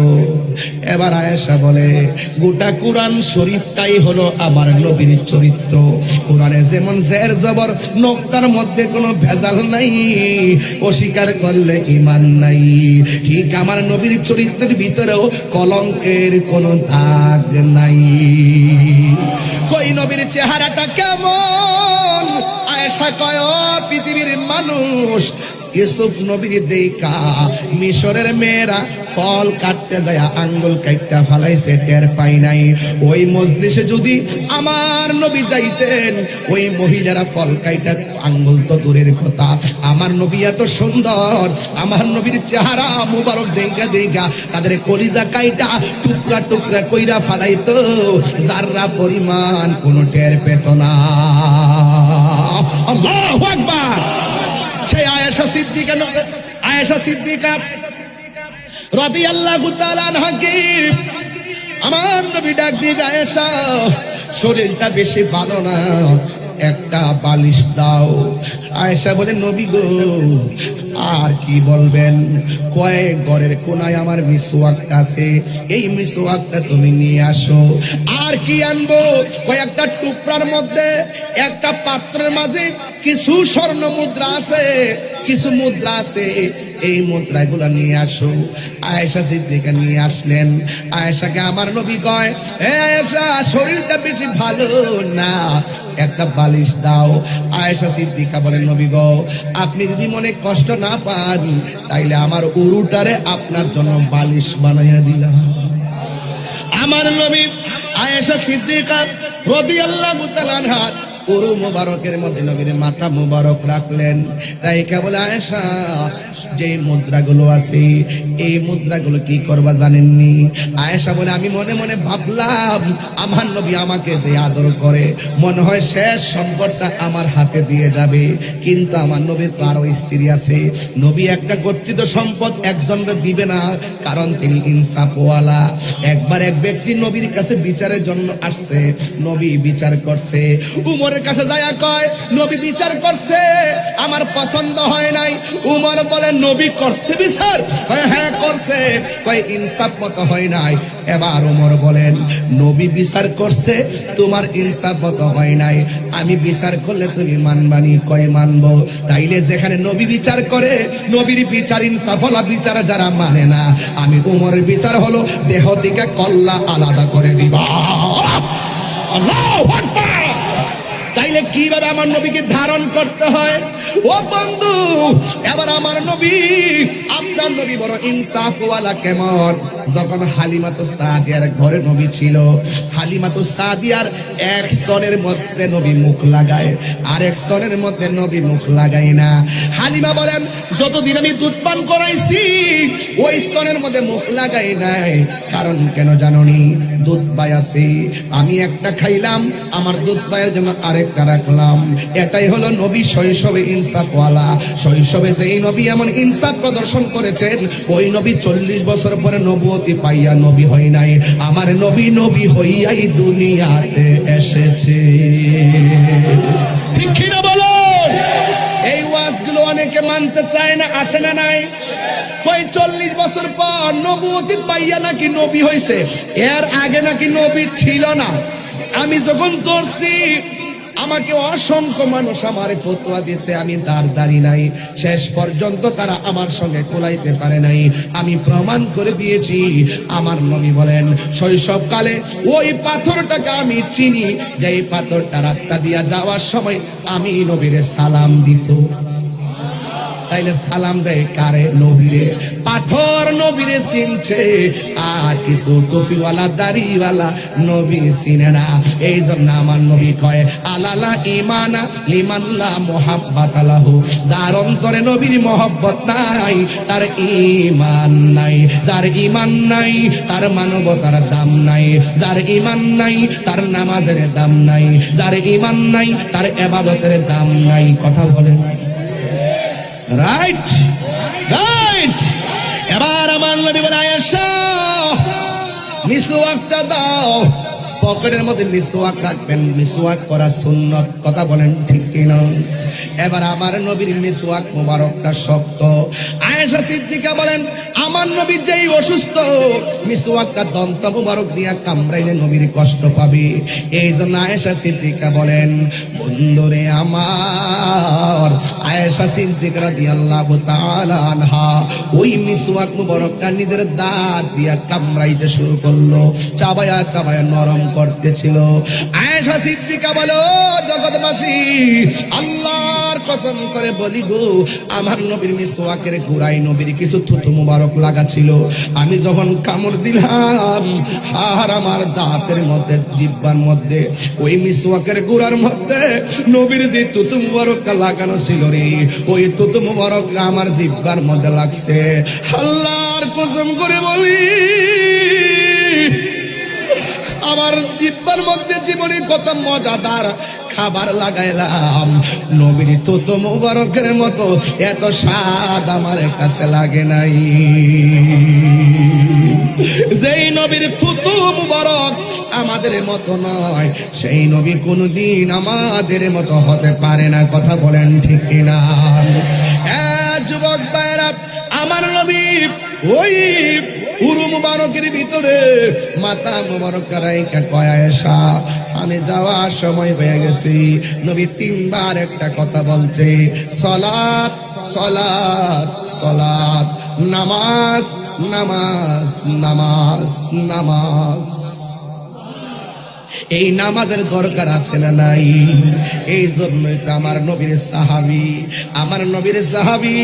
[SPEAKER 1] এবার আয়েশা বলে, গোটা কোরআন শরীফটাই হলো আমার নবীর চরিত্র। কোরআনে যেমন জের জবর, নোক্তার মধ্যে কোনো ভেজাল নাই, অস্বীকার করলে ঈমান নাই। ঠিক আমার নবীর চরিত্রের ভিতরেও কলঙ্কের কোনো দাগ নাই। কই নবীর চেহারাটা কেমন? আয়েশা কয়, ও পৃথিবীর মানুষ, ইউসুফ নবীর দেখা মিশরের মেয়েরা ফল কাটতে যায় আঙ্গুল কাটতে ফালাইছে, টের পাই নাই। ওই মজলিসে যদি আমার নবী যাইতেন, ওই মহিলারা ফল কাইটা আঙ্গুল তো দূরের কথা, আমার নবী এত সুন্দর, আমার নবীর চেহারা মুবারক দেখা দেখা তাদের কলিজা কাইটা টুকরা টুকরা কইরা ফালাইতো, যাররা পরিমাণ কোনো টের পেত না। আল্লাহু আকবার। সেই আয়েশা সিদ্দিকা রাদিয়াল্লাহু তাআলা আনহাকে আমার নবী ডাক দিয়ে, আয়েশা শরীরটা বেশি ভালো না, একটা বালিশ দাও। আয়েশা বলে, নবী গো আর কি বলবেন, কয়েক ঘরের কোনায় আমার মিসওয়াক আছে, এই মিসওয়াকটা তুমি নিয়ে আসো। আর কি আনবো? কয়েকটা টুকরার মধ্যে একটা পাত্রের মাঝে কিছু স্বর্ণ মুদ্রা আছে, কিছু মুদ্রা আছে, এই মুদ্রাগুলো নিয়ে আসো। আয়েশা সিদ্দিকা নিয়ে আসলেন। আয়েশাকে আমার নবী কয়, হে আয়েশা, শরীরটা বেশি ভালো না, একটা বালিশ দাও। আয়েশা সিদ্দিকা বলেন, নবী গো, আপনি যদি মনে কষ্ট না পান, তাইলে আমার উরুটারে আপনার জন্য বালিশ বানাইয়া দিলাম। আমার নবী আয়েশা সিদ্দিকা রাদিয়াল্লাহু তাআলা আনহা উরু মুবারকের মধ্যে নবীর মাথা মুবারক রাখলেন। তাই কেবল আয়েশা, যে মুদ্রাগুলো আছে এই মুদ্রাগুলো কি করবা জানেননি? আয়েশা বলে, আমি মনে মনে ভাবলাম আমার নবী আমাকে যে আদর করে, মনে হয় শেষ সম্পদটা আমার হাতে দিয়ে যাবে। কিন্তু আমার নবীর তো আরো স্ত্রী আছে, নবী একটা গচ্ছিত সম্পদ একজনকে দিবে না, কারণ তিনি ইনসাফওয়ালা। একবার এক ব্যক্তি নবীর কাছে বিচারের জন্য আসছে, নবী বিচার করছে। উমরের কাছে যায়া কয়, নবী বিচার করছে, আমার পছন্দ হয় নাই। উমর বলে, নবী করছে বিচার? হ্যাঁ করছে। কয়, ইনসাফ মতো হয় নাই। এবার উমর বলেন, নবী বিচার করছে, তোমার ইনসাফ মতো হয় নাই, আমি বিচার করলে তুমি মানবানি? কয়, মানবো। তাইলে যেখানে নবী বিচার করে, নবীর বিচার ইনসাফওয়ালা বিচার যারা মানে না, আমি উমরের বিচার হলো দেহ থেকে কল্লা আলাদা করে দিবা। আল্লাহু আকবার। তাইলে কিভাবে আমার নবীকে ধারণ করতে হয়? ও বন্ধু, এবার আমার নবী, আপনার নবী বড় ইনসাফওয়ালা। কেমন? যখন হালিমাতুস সাদিয়ার ঘরে নবী ছিল, হালিমাতুস সাদিয়ার এক স্তনের মধ্যে নবী মুখ লাগায়, আর এক স্তনের মধ্যে নবী মুখ লাগায় না। হালিমা বলেন, যতদিন আমি দুধ পান করাইছি ওই স্তনের মধ্যে মুখ লাগাই নাই। কারণ কেন জাননি? দুধ পাই আছে, আমি একটা খাইলাম, আমার দুধ পায়ের জন্য আরেকটা রাখলাম। এটাই হলো নবী শৈশবে ইনসাফওয়ালা। শৈশবে যেই নবী এমন ইনসাফ প্রদর্শন করেছেন, ওই নবী 40 বছর পরে নবুয়তি পাইয়া নবী হয় নাই। আমার নবী নবী হইয়াই দুনিয়াতে এসেছে। ঠিক কিনা বলো? এই ওয়াজগুলো অনেকে মানতে চায় না, আসে না নাই? কই 40 বছর পর নবুয়তি পাইয়া নাকি নবী হইছে, এর আগে নাকি নবী ছিল না। আমি যখন ধরছি, আমাকে অসংখ্য মানুষ আমার ফতোয়া দিয়েছে, আমি দাঁড়ি নাই, শেষ পর্যন্ত তারা আমার সঙ্গে কোলাইতে পারে নাই। আমি প্রমাণ করে দিয়েছি। আমার নবী বলেন, শৈশবকালে ওই পাথরটাকে আমি চিনি, যে এই পাথরটা রাস্তা দিয়া যাওয়ার সময় আমি নবীরে সালাম দিত। তাইলে সালাম দেয় কারে? নবীরে। পাথর নবীরে চিনছে, আর কিছু টুপিওয়ালা দাড়িওয়ালা নবী চিনে না। এই জন্য আমার নবী কয়, আলালা ইমানা লিমাল্লা মোহাব্বাত আলাহু, যার অন্তরে নবীর মহব্বত নাই তার ইমান নাই। যার ইমান নাই তার মানবতার দাম নাই। যার ইমান নাই তার নামাজের দাম নাই। যার ইমান নাই তার ইবাদতের দাম নাই। কথা বলেন রাইট? রাইট। এবার আমার নবী বলে, আয়েশা মিসওয়াকটা দাও। পকেটের মধ্যে মিসওয়াক রাখবেন, মিসওয়াক করা সুন্নত। কথা বলেন ঠিক কিনা? এবার আমার নবীর মিসওয়াক মুবারকটা শক্ত। আয়েশা সিদ্দিকা বলেন, আমার নবী যেই অসুস্থ, মিসওয়াকটা দন্ত মুবারক দিয়া কামড়াইলে নবীর কষ্ট পাবে। এই জন্য আয়েশা সিদ্দিকা বলেন, বন্ধুরে আমার, আয়েশা সিদ্দিকা রাদিয়াল্লাহু তাআলা আনহা ওই মিসওয়াক মুবারকটা নিজের দাঁত দিয়া কামড়াইতে শুরু করলো, চাবায়া চাবায়া নরম করতেছিল। আয়েশা সিদ্দিকা বলো, জগৎবাসী, আল্লাহর কসম করে বলি গো, আমার নবীর মিসওয়াকের গোড়ায় নবীর কিছু থুতু মুবারক লাগা ছিল। আমি যখন কামড় দিলাম, আর আমার দাঁতের মধ্যে, জিহ্বার মধ্যে, ওই মিসওয়াকের গোড়ার মধ্যে নবীর যে থুতু মুবারকটা লাগানো ছিল রে, ওই থুতু মুবারকটা আমার জিহ্বার মধ্যে লাগছে। আল্লাহর কসম করে বলি, আমার জিহ্বার মধ্যে জীবনে কত মজাদার খাবার লাগাইলাম, নবীর থুতু মুবারকের মতো এত স্বাদ আমার কাছে লাগে নাই। যেই নবীর থুতু মুবারক আমাদের মতো নয়, সেই নবী কোনদিন আমাদের মতো হতে পারে না। কথা বলেন ঠিক কিনা? যুবক ভাইরা, আমার নবী ওই উরু মুবারকের ভিতরে মাথা মুবারক রাইখা কয়, আয়েশা, আমি যাওয়ার সময় হয়ে গেছি। নবী তিনবার একটা কথা বলছে, সালাত সালাত সালাত, নামাজ নামাজ নামাজ নামাজ। এই নামাজের দরকার আছে না নাই? এই জন্যই তো আমার নবীর সাহাবী, আমার নবীর সাহাবী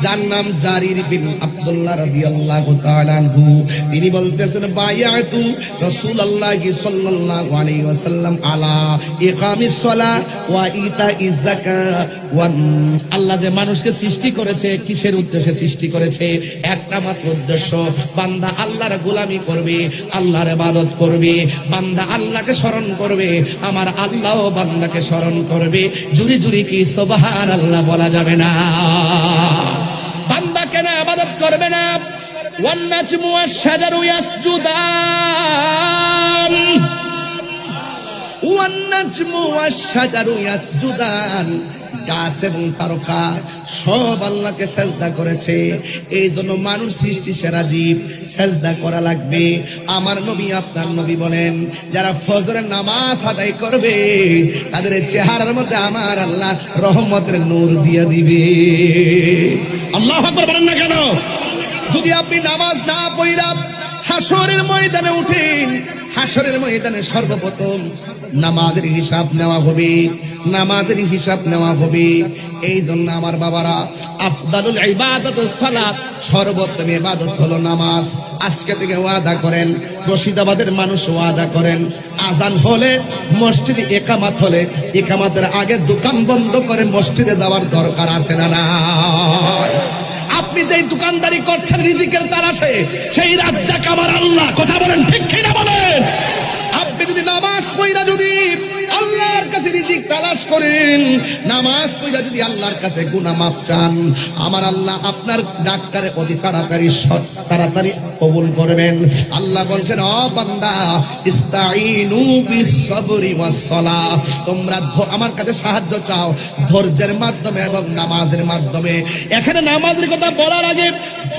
[SPEAKER 1] যার নাম জারির বিন আব্দুল্লাহ রাদিয়াল্লাহু তাআলা আনহু, তিনি বলতেছেন, বায়াতু রাসূলুল্লাহি সাল্লাল্লাহু আলাইহি ওয়াসাল্লাম আলা ইকামিস সালাহ ওয়া ইতাইজ যাকাত। আল্লাহ যে মানুষকে সৃষ্টি করেছে, কিসের উদ্দেশ্যে সৃষ্টি করেছে? একটা মাত্র উদ্দেশ্য, বান্দা আল্লাহর গোলামি করবে, আল্লাহর ইবাদত করবে, বান্দা আল্লাহকে স্মরণ করবে, আমার আল্লাহও বান্দাকে স্মরণ করবে। জুরি জুরি কি সুবহানাল্লাহ বলা যাবে না? বান্দা কেন ইবাদত করবে না? One নাজমু ওয়াশ-শাজারু ইয়াসজুদান, one নাজমু ওয়াশ-শাজারু ইয়াসজুদান। গাছ এবং তারকা সব আল্লাহকে সেজদা করেছে। এই জন্য মানুষ সৃষ্টি সেরা জীব, সেজদা করা লাগবে। আমার নবী, আপনার নবী বলেন, যারা ফজরের নামাজ আদায় করবে, তাদের চেহারার মধ্যে আমার আল্লাহ রহমতের নূর দিয়ে দিবে। আল্লাহু আকবার বলেন না কেন? যদি আপনি নামাজ না পড়া হাসরের ময়দানে উঠেন, হাসরের ময়দানে সর্বপ্রথম নামাজের হিসাব নেওয়া হবে, নামাজের হিসাব নেওয়া হবে। এই জন্য আমার বাবারা, আফদালুল ইবাদাতুস সালাত, সর্বোত্তম ইবাদত হলো নামাজ। আজকে থেকে ওয়াদা করেন, রশিদাবাদের মানুষ ওয়াদা করেন, আজান হলে, মসজিদে ইকামত হলে, ইকামতের আগে দোকান বন্ধ করে মসজিদে যাওয়ার দরকার আছে না না? আপনি যেই দোকানদারি করছেন রিজিকের তালাশে, সেই রাজ্জাক আমার আল্লাহ। কথা বলেন ঠিক কিনা বলেন? আপনি যদি নামাজ পড়া যদি আল্লাহর কাছে রিজিক তালাশ করেন, নামাজ পড়া যদি আল্লাহর কাছে গুনাহ মাফ চান, আমার আল্লাহ আপনার ডাক্তারে অতি তাড়াতাড়ি কবুল করবেন। আল্লাহ বলছেন, ও বান্দা, ইস্তাইনু বিস-সাবরি ওয়াস-সালাহ, তোমরা আমার কাছে সাহায্য চাও ধৈর্যের মাধ্যমে এবং নামাজের মাধ্যমে। এখানে নামাজের কথা বলার আগে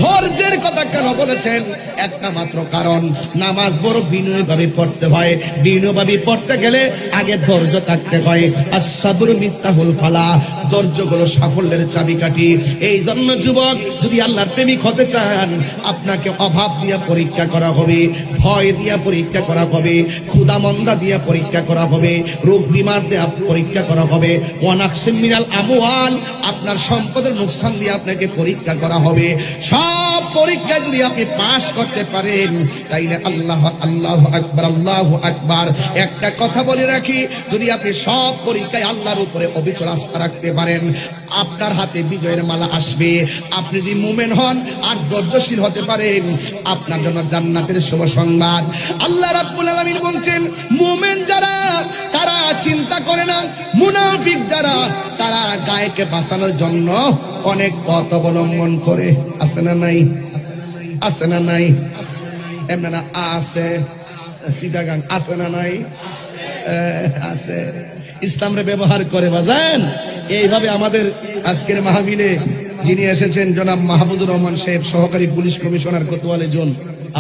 [SPEAKER 1] ধৈর্যের কথা কেন বলেছেন? একটা মাত্র কারণ, নামাজ বড় বিনয়ভাবে পড়তে হয়। বিনয়ভাবে পড়তে গেলে আগে ধৈর্য থাকতে হয়। আস-সাবরু মিফতাহুল ফালাহ, ধৈর্য হলো সাফল্যের চাবিকাঠি। এই জন্য যুবক, যদি আল্লাহর প্রেমিক হতে চান, আপনাকে অভাব দিয়া পরীক্ষা করা হবে, ভয় দিয়া পরীক্ষা করা হবে, ক্ষুধা মন্দা দিয়া পরীক্ষা করা হবে, রোগ বিমার দিয়া পরীক্ষা করা হবে, ওয়ানাকসিম মিনাল আমওয়াল, আপনার সম্পদের নুকসান দিয়ে আপনাকে পরীক্ষা করা হবে। সব পরীক্ষায় যদি আপনি পাশ করতে পারেন, তাইলে আল্লাহ, আল্লাহু আকবার, আল্লাহু আকবার। একটা কথা বলে রাখি, যদি আপনি সব পরীক্ষায় আল্লাহর উপরে অবিচল আস্থা রাখতে পারেন, আপনার হাতে বিজয়ের মালা আসবে। আপনি যদি মুমিন হন আর ধৈর্যশীল হতে পারেন, আপনার জন্য জান্নাতের শুভ সংবাদ। আল্লাহ রাব্বুল আলামিন বলছেন, মুমিন যারা তারা চিন্তা করে না, মুনাফিক যারা তারা গায়কে বাঁচানোর জন্য অনেক পথ অবলম্বন করে। আছে না নাই? আছে না নাই? এমনি না আছে? চিটাগাং আছে না নাই? আছে। ইসলামরে ব্যবহার করে বাজান। এইভাবে আমাদের আজকের মাহফিলে যিনি এসেছেন জনাব মাহমুদুর রহমান সাহেব, সহকারী পুলিশ কমিশনার কোতোয়ালি জোন,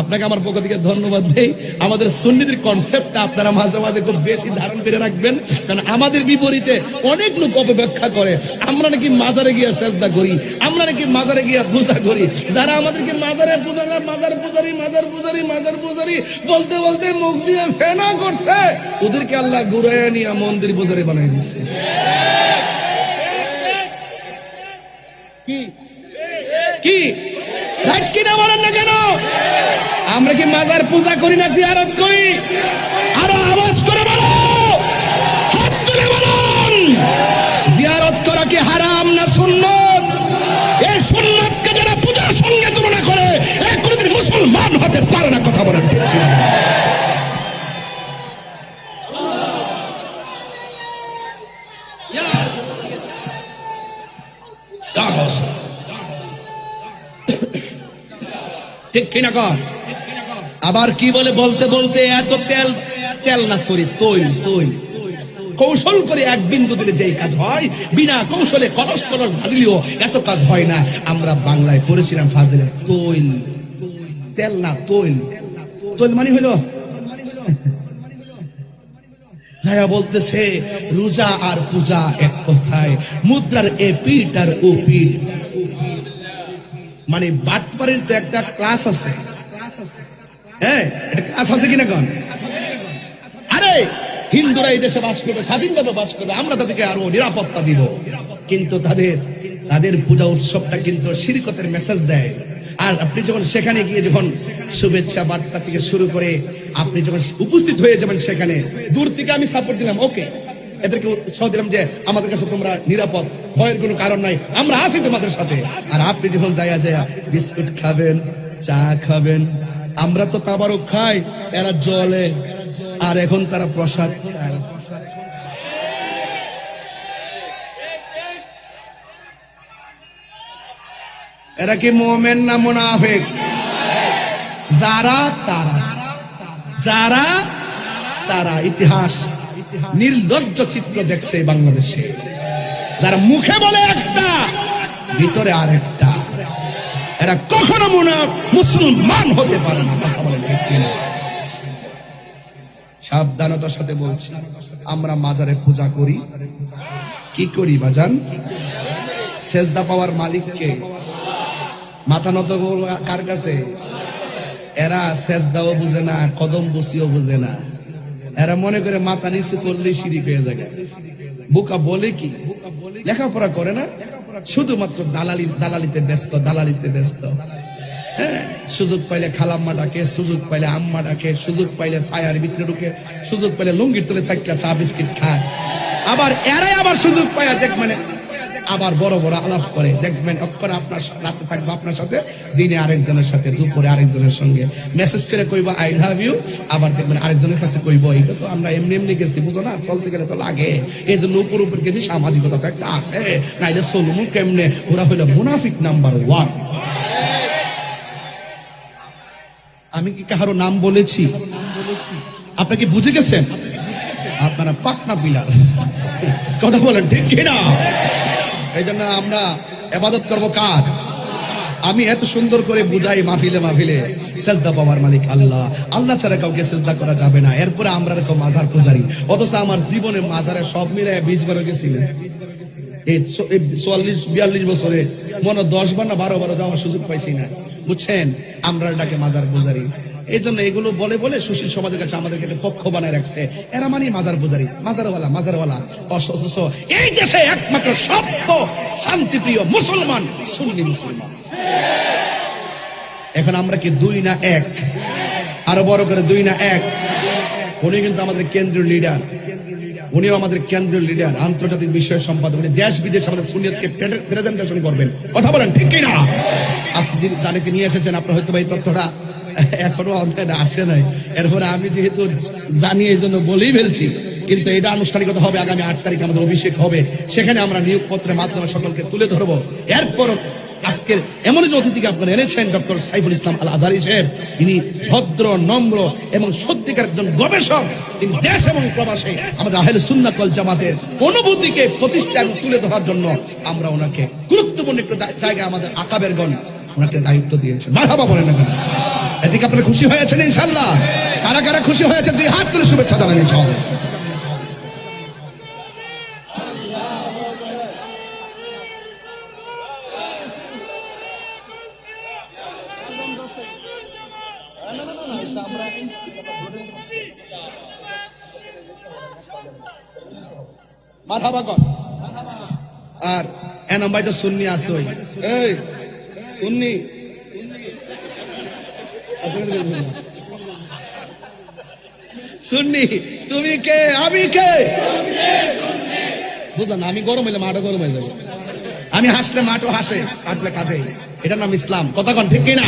[SPEAKER 1] আপনাকে আমার পক্ষ থেকে ধন্যবাদ দেই। আমাদের সুন্নিদের কনসেপ্টটা আপনারা মাঝে মাঝে খুব বেশি ধারণ করে রাখবেন, কারণ আমাদের বিপরীতে অনেক লোক অপব্যাখ্যা করে আমরা নাকি মাজারে গিয়ে সেজদা করি, আমরা নাকি মাজারে গিয়ে পূজা করি। যারা আমাদেরকে মাজারে পূজা, মাজার পূজারি, মাজার পূজারি, মাজার পূজারি বলতে বলতে মুখ দিয়ে ফেনা করছে, ওদেরকে আল্লাহ ঘুরাইয়া নিয়ে মন্দির পূজারি বানাই দিচ্ছে। কি রাইট কিনা বলেন না কেন? আমরা কি মাজার পূজা করি না জিয়ারত করি? আরো আওয়াজ করে বলো, হাত তুলে বলুন, জিয়ারত করা কি হারাম না সুন্নত? এই সুন্নতকে যারা পূজার সঙ্গে তুলনা করে এ কোনদিন মুসলমান হতে পারে না। কথা বলেন ঠিক কিনা? ঠিক কিনা কর? আবার কি বলে বলতে বলতে এত তেল, তেল না সরি তৈল, তৈল কৌশল করে এক বিন্দু দিলে যেই কাজ হয়, বিনা কৌশলে কলস কলস ঢালিলেও এত কাজ হয় না। আমরা বাংলায় পড়েছিলাম ফাজিলে, তৈল, তেল না তৈল। তৈল মানে হইল যায়া বলতেছে রোজা আর পূজা এক কথায়, মুদ্রার এ পিঠ আর ও পিঠ। মানে বাটপাড়ির তো একটা ক্লাস আছে, হ্যাঁ একটা ক্লাস আছে কিনা কন? আরে হিন্দুরা এই দেশে বাস করবে, স্বাধীনভাবে বাস করবে, আমরা তাদেরকে আরো নিরাপত্তা দিব, কিন্তু তাদের পূজা উৎসবটা কিন্তু শিরকতের মেসেজ দেয়। আর আপনি যখন সেখানে গিয়ে যখন শুভেচ্ছা বার্তা থেকে শুরু করে আপনি যখন উপস্থিত হয়ে যাবেন সেখানে, দূর থেকে আমি সাপোর্ট দিলাম, ওকে, এদেরকে উৎসাহ দিলাম যে আমাদের কাছে তোমরা নিরাপদ, ভয়ের কোনো কারণ নাই, আমরা আছি তোমাদের সাথে। আর আপনি যখন যাইয়া বিস্কুট খাবেন, চা খাবেন, আমরা তো কাবারও খাই, এরা জলে, আর এখন তারা প্রসাদ খায়। এরা কি মুমিন না মুনাফিক? যারা তারা ইতিহাস নির্লজ্জ চিত্র দেখছে বাংলাদেশে, যারা মুখে বলে একটা, ভিতরে আরেকটা, এরা কখনো মুসলমান হতে পারে না। কথা বলেন ঠিক কিনা? সাবধানতার সাথে বলছি, আমরা মাজারে পূজা করি, কি করি বাজান? সেজদা পাওয়ার মালিককে, মাথা নত কার কাছে? এরা সেজদাও বুঝে না, কদম বসিও বুঝে না, এরা মনে করে মাথা নিচু করলেই শিরিক হয়ে যায়। বোকা বলে কি? লেখাপড়া করে না, শুধুমাত্র দালালিতে ব্যস্ত। হ্যাঁ, সুযোগ পাইলে খালাম্মা ডাকে, সুযোগ পাইলে আম্মা ডাকে, সুযোগ পাইলে ছায়ার ভিতরে ঢুকে, সুযোগ পাইলে লুঙ্গির তলে থাকিয়া চা বিস্কিট খায়। আবার এরাই আবার সুযোগ পাইয়া দেখবেন আবার বড় বড় আলাপ করে, দেখবেন অক্ষর আপনার রাতে থাকবে আপনার সাথে, দিনে আরেকজনের সাথে, দুপুরে আরেকজনের সঙ্গে মেসেজ করে কইব আই লাভ ইউ, আবার দেখবেন আরেকজনের কাছে কইব এটা তো আমরা এমনি গেছি, বুঝো না, চলতে গেলে তো লাগে, এই জন্য উপর গেছি, সামাজিকতা তো একটা আছে, নাইলে চলমু কেমনে? ওরা হইল মুনাফিক নাম্বার 1। আমি কি কাহারো নাম বলেছি? আপনি কি বুঝে গেছেন? আপনারা পাকনা পিলার। কথা বলেন ঠিক কিনা? এই জন্য আমরা ইবাদত করবো কার? আমি এত সুন্দর করে বুঝাই মাহফিলে, সেজদা পাওয়ার মালিক আল্লাহ, আল্লাহ ছাড়া কাউকে সেজদা করা যাবে না। এরপরে আমরা এরকম মাজার পূজারি, অথচ আমার জীবনে মাজারে সব মিলে 20 বার গেছিলেন। এই 44-42 বছরে মনে 10 বার না 12 বার যাওয়ার সুযোগ পাইছি না, বুঝছেন? আমরা এটাকে মাজার পূজারি। এই জন্য এগুলো বলে বলে সুশীল সমাজের কাছে আমাদেরকে একটা পক্ষ বানায় রাখছে, এরা মানে মাজার পূজারি, মাজারওয়ালা। অথচ এই দেশে একমাত্র সত্য শান্তিপ্রিয় মুসলমান সুন্নি মুসলমান। এখন আমরা কি 2 না 1? আরো বড় করে 2 না 1? উনি কিন্তু আমাদের কেন্দ্রীয় লিডার, উনিও আমাদের কেন্দ্রীয় লিডার, আন্তর্জাতিক বিষয় সম্পাদক, উনি দেশ বিদেশে আমাদের সুন্নিয়তকে প্রেজেন্টেশন করবেন। কথা বলেন ঠিক কিনা? আজকে যাদেরকে নিয়ে এসেছেন আপনার হয়তো এই তথ্যটা এখনো অধ্যয়নে আসে নাই, এরপরে আমি যেহেতু জানি এই জন্য বলেই ফেলছি, কিন্তু এটা আনুষ্ঠানিকতা হবে আগামী 8 তারিখ আমাদের অভিষেক হবে, সেখানে আমরা নিয়োগপত্রের মাধ্যমে সকলকে তুলে ধরবো। এরপর আজকের এমন একজন অতিথিকে আপনারা এনেছেন, ডক্টর সাইফুল ইসলাম আল আজহারী সাহেব। তিনি ভদ্র, নম্র এবং সত্যিকার একজন গবেষক। তিনি দেশ এবং প্রবাসে আমাদের আহলে সুন্নাত ওয়াল জামাতের অনুভূতিকে প্রতিষ্ঠা এবং তুলে ধরার জন্য আমরা ওনাকে গুরুত্বপূর্ণ একটু জায়গায় আমাদের আকাবেরগণ ওনাকে দায়িত্ব দিয়েছেন। মারহাবা বলেন না কেন? এদিকে আপনারা খুশি হয়েছেন ইনশাআল্লাহ? কারা কারা খুশি হয়েছে দুই হাত তুলে শুভেচ্ছা জানান ইনশাআল্লাহ। মারহাবা কর। আর এনাম ভাই তো সুন্নি আছে, ওই এই সুন্নি সুন্নি, তুমি কে আমি কে বুঝলাম না। আমি গরম হইলে মাঠও গরম হয়ে যাবে, আমি হাসলে মাঠও হাসে, কাঁদলে কাঁদে। এটার নাম ইসলাম। কথা কন ঠিক কিনা?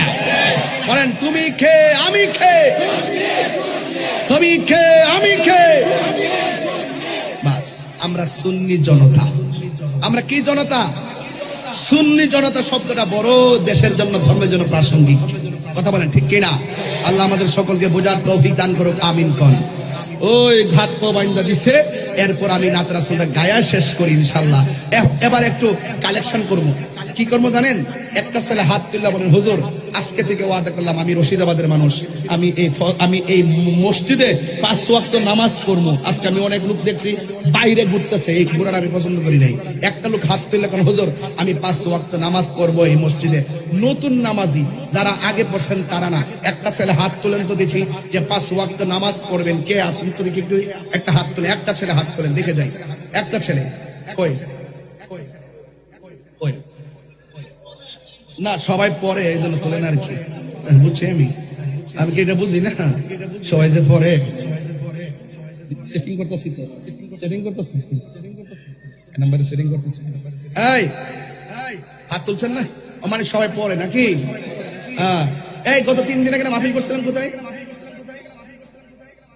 [SPEAKER 1] বলেন তুমি কে আমি কে, তুমি কে আমি কে। বাস, আমরা সুন্নি জনতা। আমরা কি জনতা? সুন্নি জনতা শব্দটা বড় দেশের জন্য, ধর্মের জন্য প্রাসঙ্গিক। কথা বলেন ঠিক কিনা? আল্লাহ আমাদের সকলকে বোঝার তৌফিক দান করুক, আমিন কন। ওই ঘাত বাইন্দা দিছে, এরপর আমি নাত রাসূলটা গায়া শেষ করি ইনশাআল্লাহ। এবার একটু কালেকশন করব। কি করবো জানেন? একটা ছেলে হাত তুললা বলেন, হুজুর আজকে থেকে ওয়াদা করলাম, আমি রশিদাবাদের মানুষ, আমি এই মসজিদে 5 ওয়াক্ত নামাজ পড়বো। আজকে আমি অনেক লোক দেখছি বাইরে ঘুরতেছে, এই ঘোরার আমি পছন্দ করি নাই। একটা লোক হাত তুললে কোন, হুজুর আমি 5 ওয়াক্ত নামাজ পড়বো এই মসজিদে। নতুন নামাজি যারা আগে পড়ছেন তারা না। একটা ছেলে হাত তুলেন তো দেখি, যে 5 ওয়াক্ত নামাজ পড়বেন কে আছেন তো দেখি, একটু একটা হাত তুলে। একটা ছেলে হাত তুলেন, দেখে যাই। একটা ছেলে কই? কই? না, সবাই পরে এই জন্য তোলেন আর কি, বুঝছি আমি কি এটা বুঝি না? সবাই যে পরে সেটিং করতেছি, তো সেটিং করতেছি, নাম্বারে সেটিং করতেছি। এই হাত তুলছেন না? মানে সবাই পরে নাকি? এই গত 3 দিন আগে মাহফিল করছিলাম, কোথায়?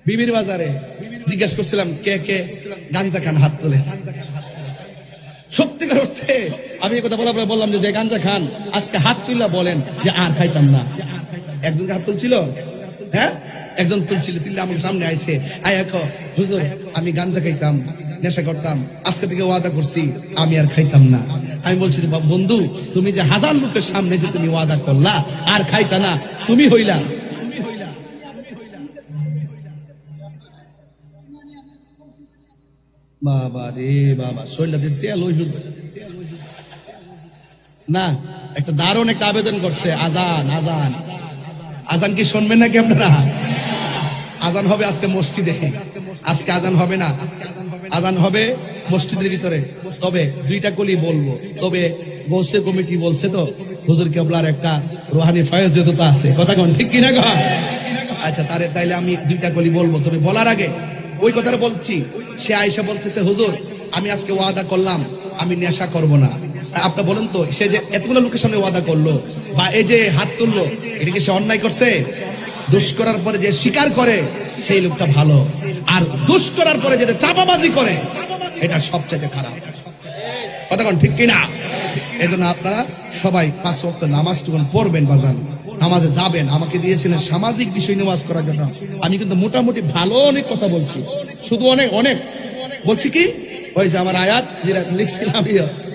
[SPEAKER 1] বিবির বাজারে। জিজ্ঞাসা করছিলাম কে কে গাঞ্জা খান, হাত তোলে। সত্যিকার অর্থে আমি এই কথা বলার পরে বললাম যে গাঞ্জা খান আজকে হাত তুললা বলেন যে আর খাইতাম না। একজনকে হাত তুলছিল, হ্যাঁ একজন তুলছিল, তুললে আমার সামনে আইছে, হুজুর আমি গাঞ্জা খাইতাম, নেশা করতাম, আজকে থেকে ওয়াদা করছি আমি আর খাইতাম না। আমি বলছি যে বন্ধু, তুমি যে 1000 লোকের সামনে যে তুমি ওয়াদা করলা আর খাইতা না, তুমি হইলা বাবা রে বাবা, শরীরটা তেল না। একটা দারুণ একটা আবেদন করছে, আজান আজান আজান কি শুনবেন নাকি আপনারা? আজান হবে আজকে মসজিদে, আজকে আজান হবে না, আজান হবে মসজিদের ভিতরে। তবে 2টা কলি বলবো, তবে গৌসে কমিটি বলছে তো হুজুর কেবলার একটা রুহানি ফয়েজতা আছে। কথা কোন ঠিক কিনা গো? আচ্ছা তাইলে আমি 2টা কলি বলবো, তবে বলার আগে ওই কথাটা বলছি। সে আয়েশা বলতেছে, হুজুর আমি আজকে ওয়াদা করলাম আমি নেশা করব না। আপনি বলেন তো, সে যে এতগুলো লোকের সামনে ওয়াদা করলো বা এই যে হাত তুললো, এটা কি সে অন্যায় করছে? দোষ করার পরে যে স্বীকার করে সেই লোকটা ভালো, আর দোষ করার পরে যেটা চাপাবাজি করে এটা সবচেয়ে খারাপ। কথা কোন ঠিক কিনা? এই জন্য আপনারা সবাই 5 ওয়াক্ত নামাজ যখন পড়বেন, বাজান নামাজে যাবেন। আমাকে দিয়েছিলেন সামাজিক বিষয় নামাজ করার জন্য, আমি কিন্তু মোটামুটি ভালো অনেক কথা বলছি, শুধু অনেক অনেক বলছি কি, ওই যে আমার আয়াত যেটা লিখছিলাম,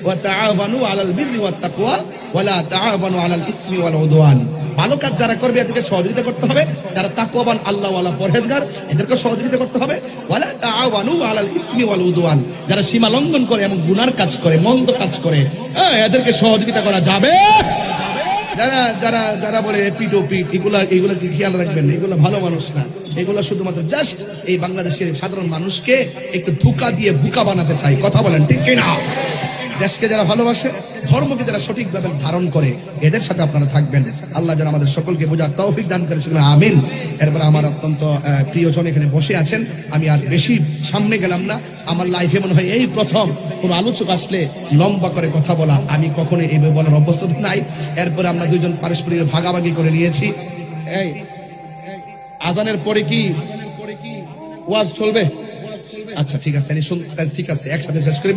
[SPEAKER 1] ওয়া তাআওয়ানু আলাল বিররি ওয়াত তাকওয়া ওয়া লা তাআওয়ানু আলাল ইসমি ওয়াল উদওয়ান। ভালো কাজ যারা করবে এদেরকে সহযোগিতা করতে হবে, যারা তাকওয়াবান আল্লাহওয়ালা পরহেজগার এদেরকে সহযোগিতা করতে হবে। ওয়া লা তাআওয়ানু আলাল ইসমি ওয়াল উদওয়ান, যারা সীমা লঙ্ঘন করে এবং গুনার কাজ করে, মন্দ কাজ করে, এদেরকে সহযোগিতা করা যাবে। যারা যারা যারা বলে পিট ও পিট, এগুলা কি খেয়াল রাখবেন, এগুলা ভালো মানুষ না। এগুলা শুধুমাত্র জাস্ট এই বাংলাদেশের সাধারণ মানুষকে একটু ধোঁকা দিয়ে বোকা বানাতে চাই। কথা বলেন ঠিক কিনা? দেশকে যারা ভালোবাসে, ধর্মকে যারা সঠিকভাবে ধারণ করে, এদের সাথে আপনারা থাকবেন। আল্লাহ যেন আমাদের সকলকে বোঝার তৌফিক দান করে, সেখানে আমিন। এরপর আমার অত্যন্ত প্রিয়জন এখানে বসে আছেন, আমি আর বেশি সামনে গেলাম না। আমার লাইফে মনে হয় এই প্রথম কোন আলোচক আসলে লম্বা করে কথা বলা, আমি কখনো এইভাবে বলার অবস্থা নাই। এরপরে আমরা 2জন পারস্পরিক ভাগাভাগি করে নিয়েছি। এই আজানের পরে কি ওয়াজ চলবে? আচ্ছা ঠিক আছে, ঠিক আছে, একসাথে শেষ করি।